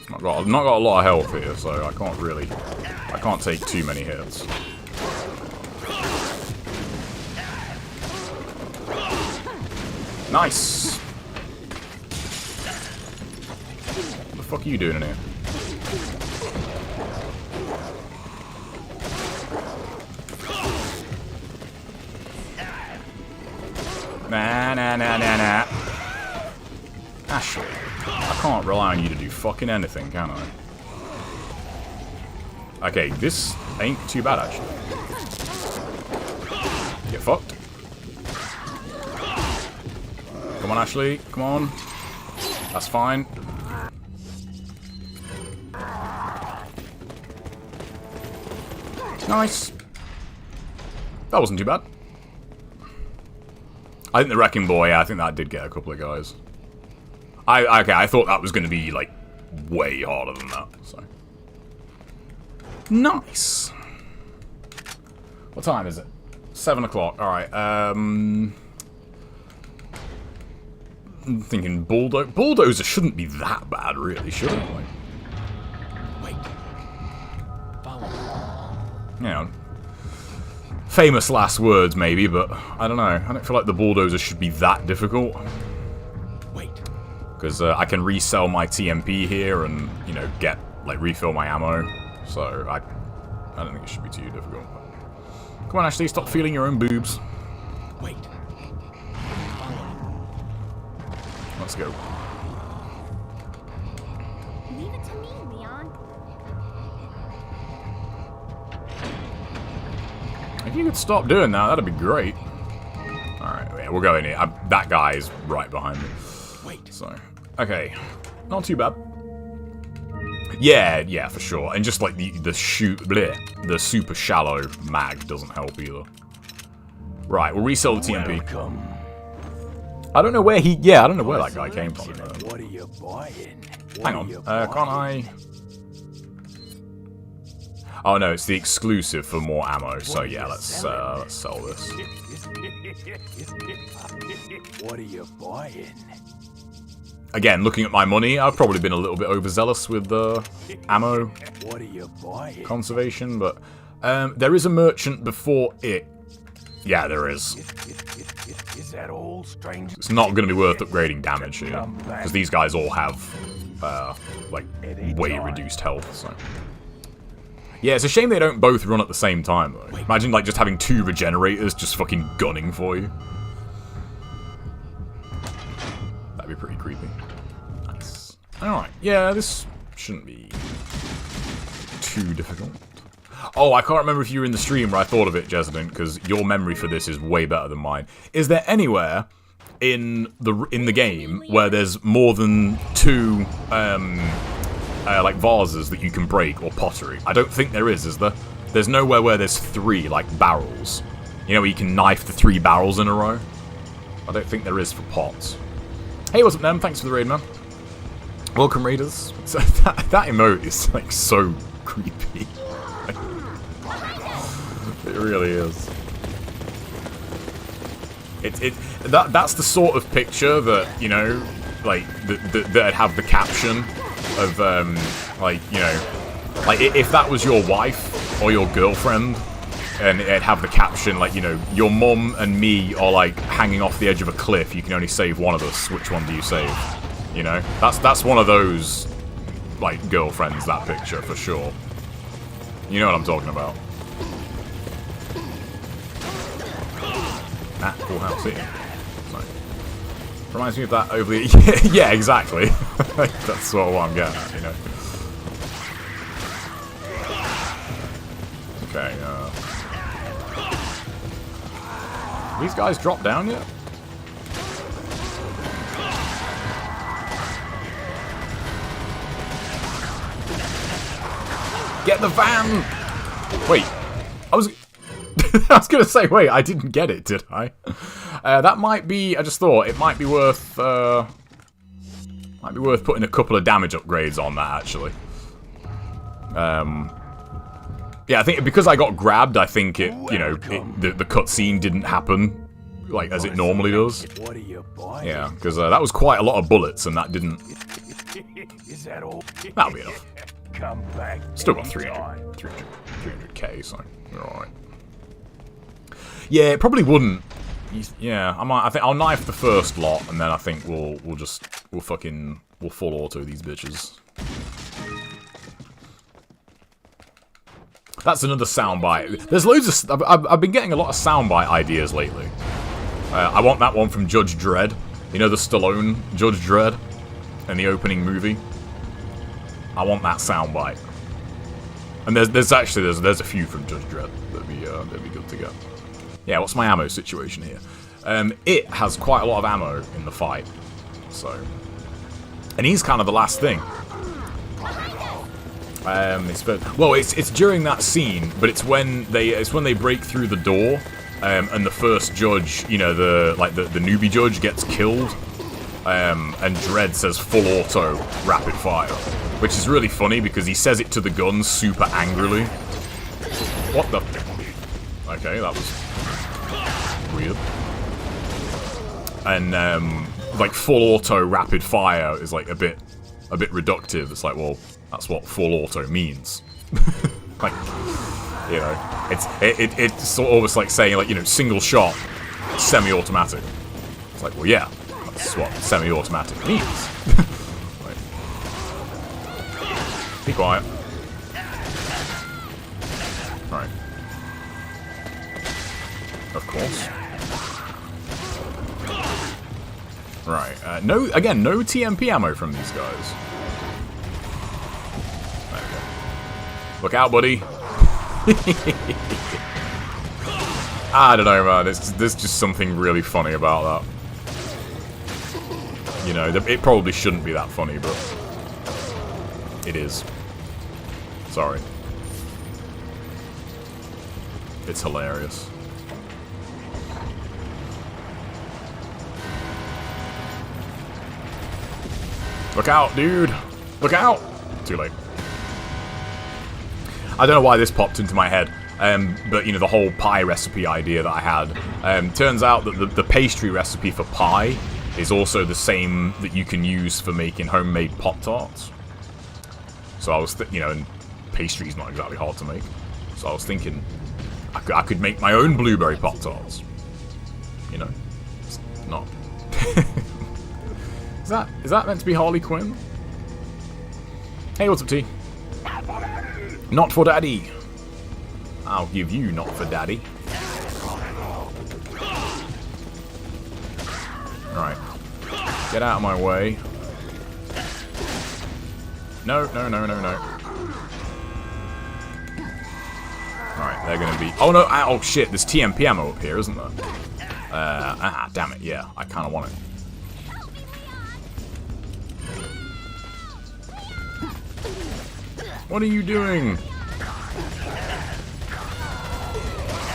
[SPEAKER 1] Not got a lot of health here, so I can't really... I can't take too many hits. Nice! What the fuck are you doing in here? Nah. Ashley, I can't rely on you to do fucking anything, can I? Okay, this ain't too bad, actually. Get fucked. Come on, Ashley. Come on. That's fine. Nice. That wasn't too bad. I think the Wrecking Boy, I think that did get a couple of guys. Okay, I thought that was going to be, like, way harder than that, so. Nice. What time is it? 7 o'clock. Alright, I'm thinking Bulldozer shouldn't be that bad, really, should it? Like,
[SPEAKER 2] Wait. Follow me.
[SPEAKER 1] You know, famous last words, maybe, but I don't know. I don't feel like the Bulldozer should be that difficult.
[SPEAKER 2] Wait.
[SPEAKER 1] Because I can resell my TMP here and, you know, get, like, refill my ammo. So, I don't think it should be too difficult. Come on, Ashley, stop feeling your own boobs.
[SPEAKER 2] Wait.
[SPEAKER 1] Let's go.
[SPEAKER 4] Leave it to me, Leon.
[SPEAKER 1] If you could stop doing that, that'd be great. Alright, yeah, we'll go in here. That guy is right behind me.
[SPEAKER 2] Wait.
[SPEAKER 1] So, okay. Not too bad. Yeah, for sure. And just like the super shallow mag doesn't help either. Right, we'll resell the TMP.
[SPEAKER 5] Welcome.
[SPEAKER 1] I don't know where I don't know where that guy came from.
[SPEAKER 5] What are you buying?
[SPEAKER 1] Hang on, can't I? Oh no, it's the exclusive for more ammo. So yeah, let's sell this.
[SPEAKER 5] What are you buying?
[SPEAKER 1] Again, looking at my money, I've probably been a little bit overzealous with the ammo
[SPEAKER 5] What are you buying?
[SPEAKER 1] conservation, but there is a merchant before it. Yeah, there is.
[SPEAKER 5] Is that all, strange?
[SPEAKER 1] It's not going to be worth upgrading damage here, because these guys all have, like, way reduced health, so... Yeah, it's a shame they don't both run at the same time, though. Imagine, like, just having 2 regenerators just fucking gunning for you. That'd be pretty creepy. Nice. Alright, yeah, this shouldn't be too difficult. Oh, I can't remember if you were in the stream where I thought of it, Jesden, because your memory for this is way better than mine. Is there anywhere in the game where there's more than 2 like vases that you can break or pottery? I don't think there is there? There's nowhere where there's 3 like barrels. You know, where you can knife the 3 barrels in a row. I don't think there is for pots. Hey, what's up, Nem? Thanks for the raid, man. Welcome, raiders. So that emote is like so creepy. It really is. That's the sort of picture that, you know, like that'd have the caption of like, you know, like if that was your wife or your girlfriend, and it'd have the caption like, you know, your mum and me are like hanging off the edge of a cliff. You can only save one of us. Which one do you save? You know, that's one of those like girlfriends. That picture for sure. You know what I'm talking about. Ah, cool house here. So. Reminds me of that overly... yeah, exactly. That's sort of what I'm getting at, you know. Okay, these guys drop down yet? Get the van! Wait, I was... I was gonna say, wait, I didn't get it, did I? That might be... I just thought it might be worth... might be worth putting a couple of damage upgrades on that, actually. Yeah, I think because I got grabbed, I think it, you know, the cutscene didn't happen, like, as it normally does.
[SPEAKER 5] What are you buying?
[SPEAKER 1] Yeah, because that was quite a lot of bullets, and that didn't...
[SPEAKER 5] Is that all?
[SPEAKER 1] That'll be enough.
[SPEAKER 5] Come back.
[SPEAKER 1] Still got 300k, so we're alright. Yeah, it probably wouldn't. Yeah, I think I'll knife the first lot, and then I think we'll full auto these bitches. That's another soundbite. There's loads of... I've been getting a lot of soundbite ideas lately. I want that one from Judge Dredd. You know the Stallone Judge Dredd in the opening movie? I want that soundbite. And there's actually a few from Judge Dredd that'd be good to get. Yeah, what's my ammo situation here? It has quite a lot of ammo in the fight. So... And he's kind of the last thing. It's during that scene, but it's when they break through the door, and the first judge, you know, the newbie judge gets killed, and Dredd says full auto rapid fire, which is really funny because he says it to the gun super angrily. What the? Okay, that was weird. And like full auto rapid fire is like a bit reductive. It's like, well, that's what full auto means. Like, you know, it's sort of almost like saying, like, you know, single shot, semi-automatic. It's like, well, yeah, that's what semi-automatic means. Like, be quiet. Right. Of course. Right. No TMP ammo from these guys. Look out, buddy. I don't know, man. There's just something really funny about that. You know, it probably shouldn't be that funny, but it is. Sorry. It's hilarious. Look out, dude. Look out. Too late. I don't know why this popped into my head, but, you know, the whole pie recipe idea that I had. Turns out that the pastry recipe for pie is also the same that you can use for making homemade Pop-Tarts. So I was, you know, and pastry's not exactly hard to make. So I was thinking I could make my own blueberry Pop-Tarts. You know, it's not. Is that meant to be Harley Quinn? Hey, what's up, T? Not for daddy. I'll give you not for daddy. Right. Get out of my way. No. Alright, they're gonna be... Oh, no. Oh, shit. There's TMP ammo up here, isn't there? Damn it. Yeah, I kind of want it. What are you doing?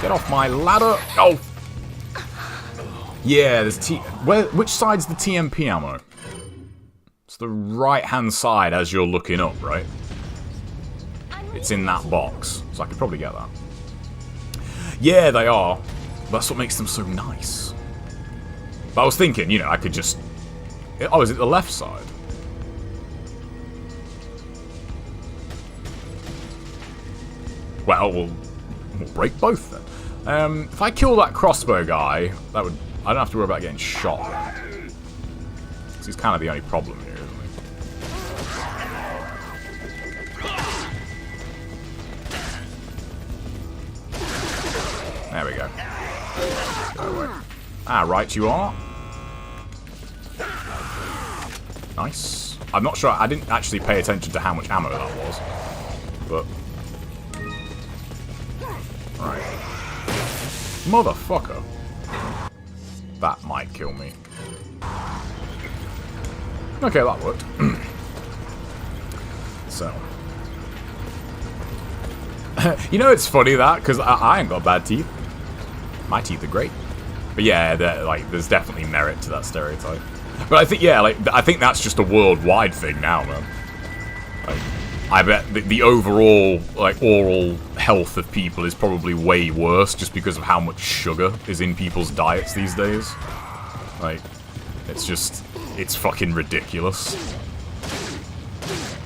[SPEAKER 1] Get off my ladder! Oh! Yeah, there's which side's the TMP ammo? It's the right-hand side as you're looking up, right? It's in that box, so I could probably get that. Yeah, they are. That's what makes them so nice. But I was thinking, you know, I could just... Oh, is it the left side? Well, we'll break both then. If I kill that crossbow guy, that would... I don't have to worry about getting shot then. Because he's kind of the only problem here, isn't he? There we go. Ah, right you are. Nice. I'm not sure. I didn't actually pay attention to how much ammo that was. But... Right. Motherfucker. That might kill me. Okay, that worked. So. You know, it's funny that, because I ain't got bad teeth. My teeth are great. But yeah, there's definitely merit to that stereotype. But I think, yeah, I think that's just a worldwide thing now, man. Like, I bet the overall, oral health of people is probably way worse just because of how much sugar is in people's diets these days. Like, it's fucking ridiculous.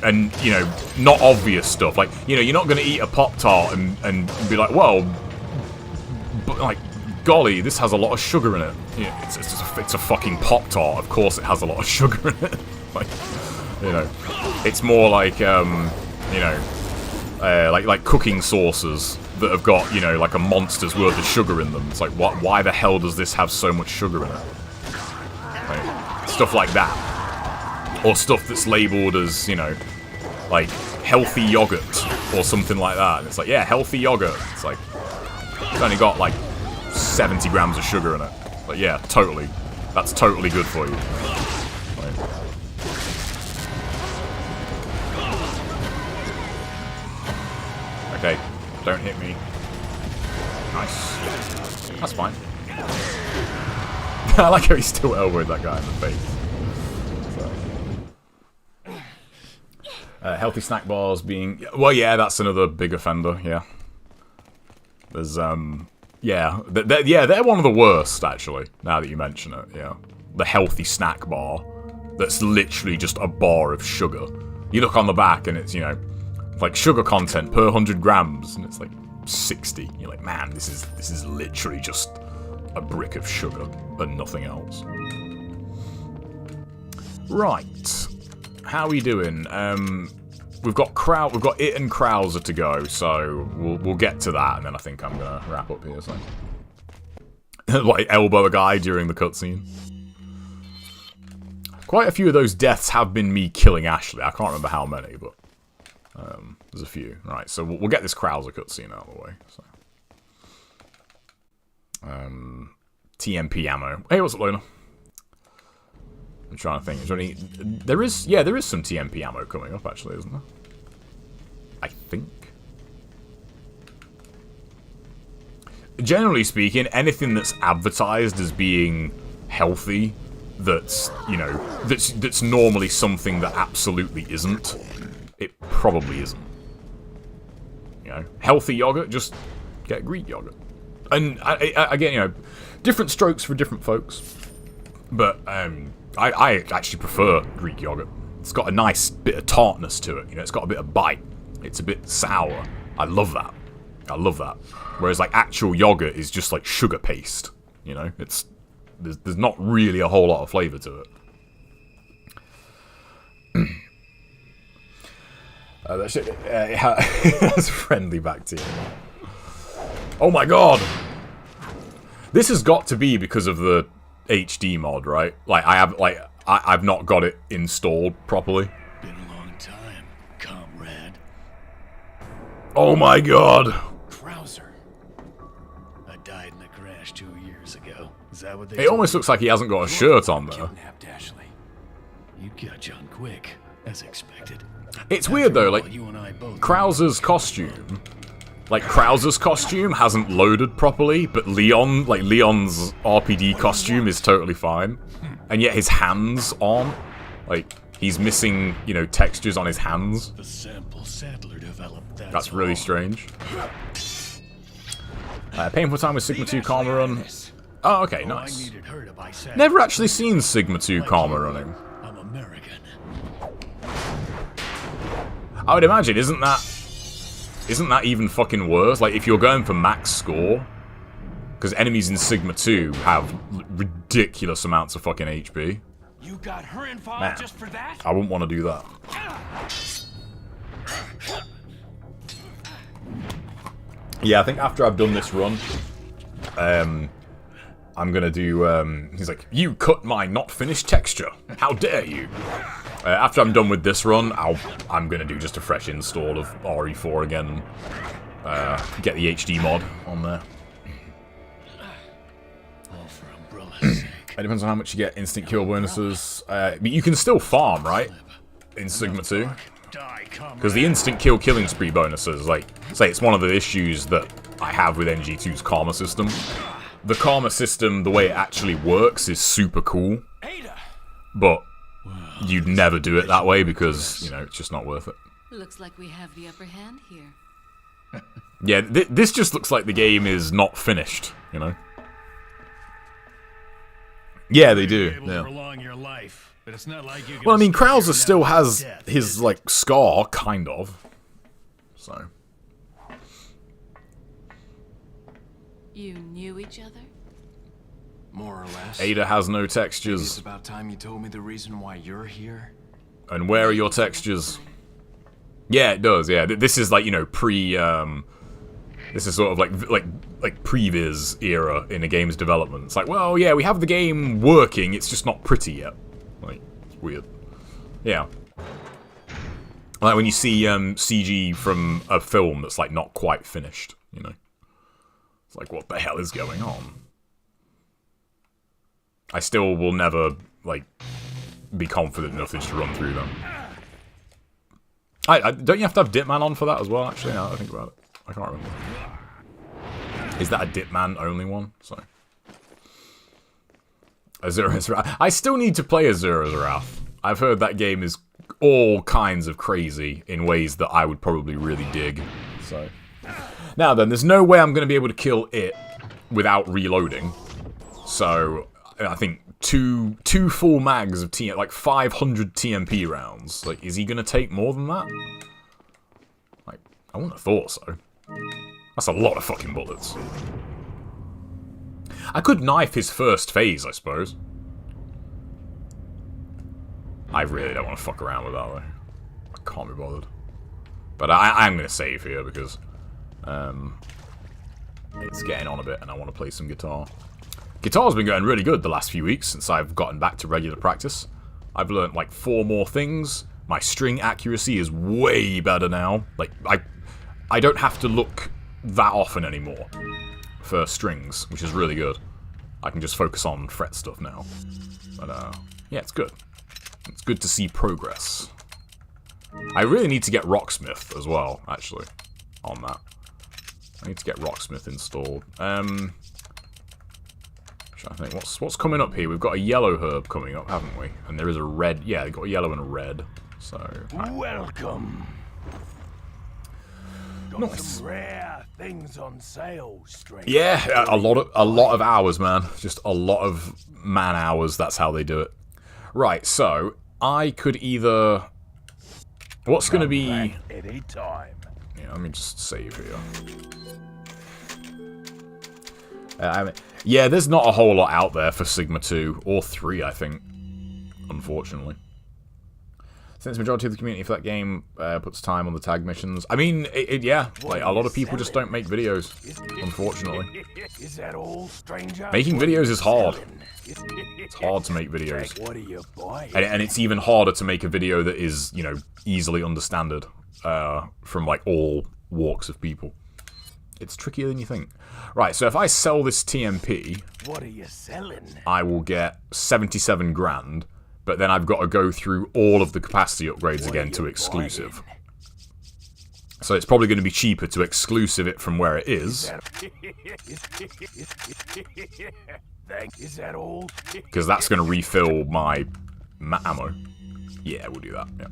[SPEAKER 1] And, you know, not obvious stuff. Like, you know, you're not going to eat a Pop-Tart and be like, well, but, like, golly, this has a lot of sugar in it. Yeah, it's a fucking Pop-Tart. Of course it has a lot of sugar in it. Like, you know, it's more like, you know, like cooking sauces that have got, you know, like a monster's worth of sugar in them. It's like, why the hell does this have so much sugar in it? Like, stuff like that. Or stuff that's labelled as, you know, like, healthy yogurt or something like that. And it's like, yeah, healthy yogurt. It's like, it's only got, like, 70 grams of sugar in it. But yeah, totally. That's totally good for you. Like, okay, don't hit me. Nice. That's fine. I like how he's still elbowing that guy in the face. So. Healthy snack bars being... Well, yeah, that's another big offender, yeah. There's, yeah, they're one of the worst, actually, now that you mention it, yeah. The healthy snack bar that's literally just a bar of sugar. You look on the back and it's, you know, like sugar content per 100 grams, and it's like 60. You're like, man, this is literally just a brick of sugar and nothing else. Right. How are we doing? We've got it and Krauser to go, so we'll get to that, and then I think I'm gonna wrap up here. So, like elbow a guy during the cutscene. Quite a few of those deaths have been me killing Ashley. I can't remember how many, but there's a few. Right, so we'll get this Krauser cutscene out of the way. So, TMP ammo. Hey, what's up, Luna? I'm trying to think. Is there any? There is some TMP ammo coming up, actually, isn't there? I think. Generally speaking, anything that's advertised as being healthy, that's, you know, that's normally something that absolutely isn't. It probably isn't. You know, healthy yogurt, just get Greek yogurt. And again, you know, different strokes for different folks. But I actually prefer Greek yogurt. It's got a nice bit of tartness to it. You know, it's got a bit of bite. It's a bit sour. I love that. I love that. Whereas like actual yogurt is just like sugar paste. You know, there's not really a whole lot of flavour to it. That's friendly bacteria. Oh my god! This has got to be because of the HD mod, right? Like I've not got it installed properly.
[SPEAKER 2] Been a long time, comrade.
[SPEAKER 1] Oh my god!
[SPEAKER 2] Krauser. I died in a crash 2 years ago. Is that what they?
[SPEAKER 1] It almost looks like he hasn't got a shirt on there.
[SPEAKER 2] Kidnapped Ashley. You got John quick, as expected.
[SPEAKER 1] It's weird though, like
[SPEAKER 2] You and I both
[SPEAKER 1] Krauser's costume. Like, Krauser's costume hasn't loaded properly, but Leon's RPD costume is totally fine. And yet his hands aren't. Like, he's missing, you know, textures on his hands.
[SPEAKER 2] The sample Sadler developed.
[SPEAKER 1] That's really strange. Painful time with Sigma 2 Karma run. Oh, okay, nice. Never actually seen Sigma 2 Karma running.
[SPEAKER 2] I'm American.
[SPEAKER 1] I would imagine, isn't that even fucking worse? Like, if you're going for max score, because enemies in Sigma 2 have ridiculous amounts of fucking HP.
[SPEAKER 5] You got her involved
[SPEAKER 1] Man,
[SPEAKER 5] just for that?
[SPEAKER 1] I wouldn't want to do that. Yeah, I think after I've done this run, I'm gonna do, he's like, you cut my not finished texture. How dare you? After I'm done with this run, I'm gonna do just a fresh install of RE4 again and get the HD mod on there.
[SPEAKER 2] All for Umbrella's sake.
[SPEAKER 1] It depends on how much you get instant kill bonuses. But you can still farm, right? In Sigma 2. Because the instant kill killing spree bonuses, like, say it's one of the issues that I have with NG2's karma system. The karma system, the way it actually works, is super cool. But you'd never do it that way because, you know, it's just not worth it.
[SPEAKER 6] Looks like we have the upper hand here.
[SPEAKER 1] Yeah, this just looks like the game is not finished, you know? Yeah, they do. Yeah.
[SPEAKER 2] Prolong your life, but it's not like you can
[SPEAKER 1] Well, I mean,
[SPEAKER 2] escape
[SPEAKER 1] Krauser
[SPEAKER 2] your
[SPEAKER 1] still
[SPEAKER 2] natural
[SPEAKER 1] has
[SPEAKER 2] death,
[SPEAKER 1] his,
[SPEAKER 2] is it?
[SPEAKER 1] like, scar, kind of. So.
[SPEAKER 6] You knew each other?
[SPEAKER 7] More or less.
[SPEAKER 1] Ada has no
[SPEAKER 7] It's
[SPEAKER 1] textures.
[SPEAKER 7] about time you told me the reason why you're here.
[SPEAKER 1] And where are your textures? Yeah, it does, yeah. This is, like, you know, this is sort of like previs era in a game's development. It's like, well, yeah, we have the game working, it's just not pretty yet. Like, it's weird. Yeah. Like when you see CG from a film that's like not quite finished, you know. It's like, what the hell is going on? I still will never, like, be confident enough to just run through them. Don't you have to have Dipman on for that as well, actually? Now that I think about it. I can't remember. Is that a Dipman only one? So. Azura's Wrath. I still need to play Azura's Wrath. I've heard that game is all kinds of crazy in ways that I would probably really dig. So. Now then, there's no way I'm going to be able to kill it without reloading. So, I think two full mags of like 500 TMP rounds. Like, is he going to take more than that? Like, I wouldn't have thought so. That's a lot of fucking bullets. I could knife his first phase, I suppose. I really don't want to fuck around with that, though. I can't be bothered. But I'm going to save here because it's getting on a bit and I want to play some guitar. Guitar's been going really good the last few weeks since I've gotten back to regular practice. I've learned like 4 more things. My string accuracy is way better now. Like, I don't have to look that often anymore for strings, which is really good. I can just focus on fret stuff now. But, yeah, it's good. It's good to see progress. I really need to get Rocksmith as well, actually, on that. I need to get Rocksmith installed. I think what's coming up here? We've got a yellow herb coming up, haven't we? And there is a red. Yeah, we've got a yellow and a red. So
[SPEAKER 5] Welcome. Got
[SPEAKER 1] Nice.
[SPEAKER 5] some rare things on sale, stranger.
[SPEAKER 1] yeah, a lot of hours, man. Just a lot of man hours. That's how they do it. Right. So I could either. What's going to be?
[SPEAKER 5] Any time.
[SPEAKER 1] Yeah, let me just save here. Yeah, there's not a whole lot out there for Sigma 2, or 3, I think, unfortunately. Since the majority of the community for that game puts time on the tag missions. I mean, yeah, like, a lot of people just don't make videos, unfortunately.
[SPEAKER 5] Is that all, stranger?
[SPEAKER 1] Making videos is hard. It's hard to make videos.
[SPEAKER 5] What are you buying?
[SPEAKER 1] And it's even harder to make a video that is, you know, easily understood from, like, all walks of people. It's trickier than you think. Right, so if I sell this TMP,
[SPEAKER 5] What are you selling?
[SPEAKER 1] I will get 77 grand, but then I've got to go through all of the capacity upgrades again to exclusive. So it's probably going to be cheaper to exclusive it from where it is,
[SPEAKER 5] Is that all?
[SPEAKER 1] because that's going to refill my ammo. Yeah, we'll do that, yeah.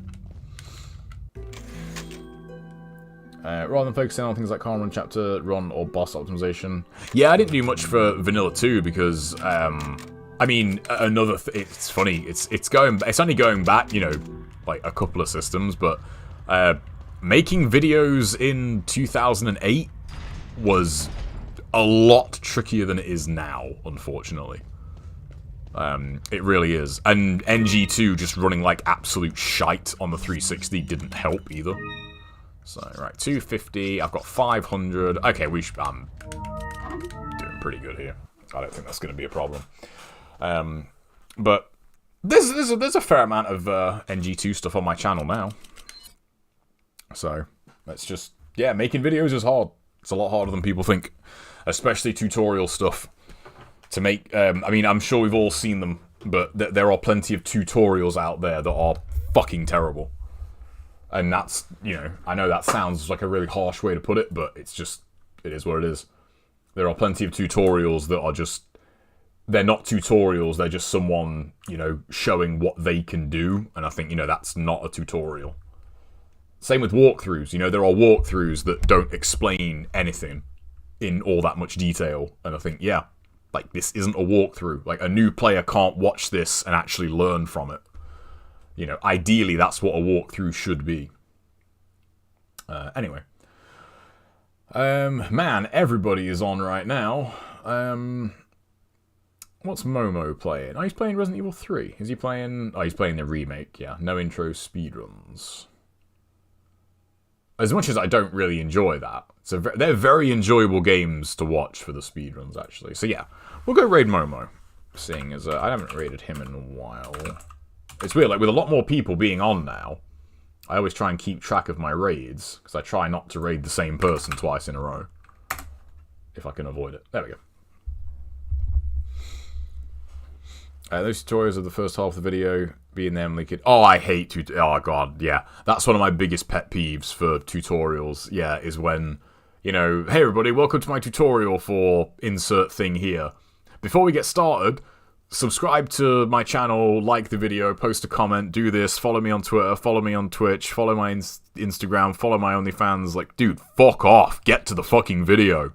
[SPEAKER 1] Rather than focusing on things like Con Run, Chapter Run, or boss optimization. Yeah, I didn't do much for Vanilla 2 because, I mean, it's funny, it's only going back, you know, like a couple of systems, but making videos in 2008 was a lot trickier than it is now, unfortunately. It really is. And NG2 just running like absolute shite on the 360 didn't help either. So, right, 250, I've got 500. Okay, I'm doing pretty good here. I don't think that's going to be a problem. But, there's a fair amount of NG2 stuff on my channel now. So let's just making videos is hard. It's a lot harder than people think, especially tutorial stuff. To make, I mean, I'm sure we've all seen them, but there are plenty of tutorials out there that are fucking terrible. And that's, you know, I know that sounds like a really harsh way to put it, but it's just, it is what it is. There are plenty of tutorials that are just, they're not tutorials, they're just someone, you know, showing what they can do, and I think, you know, that's not a tutorial. Same with walkthroughs, you know, there are walkthroughs that don't explain anything in all that much detail, and I think, yeah, like, this isn't a walkthrough. Like, a new player can't watch this and actually learn from it. You know, ideally, that's what a walkthrough should be. Anyway. Man, everybody is on right now. What's Momo playing? Oh, he's playing Resident Evil 3. Is he playing... Oh, he's playing the remake, yeah. No intro speedruns. As much as I don't really enjoy that, they're very enjoyable games to watch for the speedruns, actually. So yeah, we'll go raid Momo, seeing as I haven't raided him in a while. It's weird, like, with a lot more people being on now, I always try and keep track of my raids, because I try not to raid the same person twice in a row. If I can avoid it. There we go. Those tutorials of the first half of the video being them leaking. Oh, I hate oh god, yeah. That's one of my biggest pet peeves for tutorials, yeah, is when, you know, hey everybody, welcome to my tutorial for insert thing here. Before we get started, subscribe to my channel, like the video, post a comment, do this, follow me on Twitter, follow me on Twitch, follow my Instagram, follow my OnlyFans. Like, dude, fuck off. Get to the fucking video.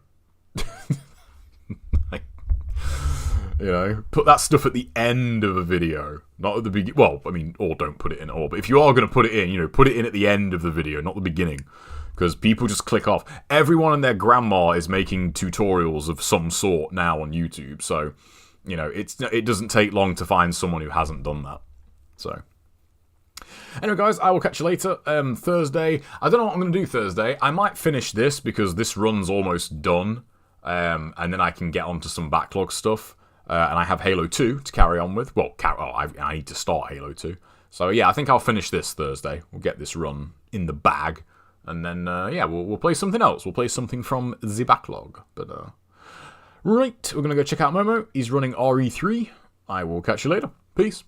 [SPEAKER 1] Like, you know, put that stuff at the end of a video, not at the beginning. Well, I mean, or don't put it in at all. But if you are going to put it in, you know, put it in at the end of the video, not the beginning. Because people just click off. Everyone and their grandma is making tutorials of some sort now on YouTube. So, you know, it doesn't take long to find someone who hasn't done that. So, anyway, guys, I will catch you later. Thursday. I don't know what I'm going to do Thursday. I might finish this because this run's almost done. And then I can get onto some backlog stuff. And I have Halo 2 to carry on with. Well, I need to start Halo 2. So, yeah, I think I'll finish this Thursday. We'll get this run in the bag. And then, yeah, we'll play something else. We'll play something from the backlog. But, right, we're going to go check out Momo. He's running RE3. I will catch you later. Peace.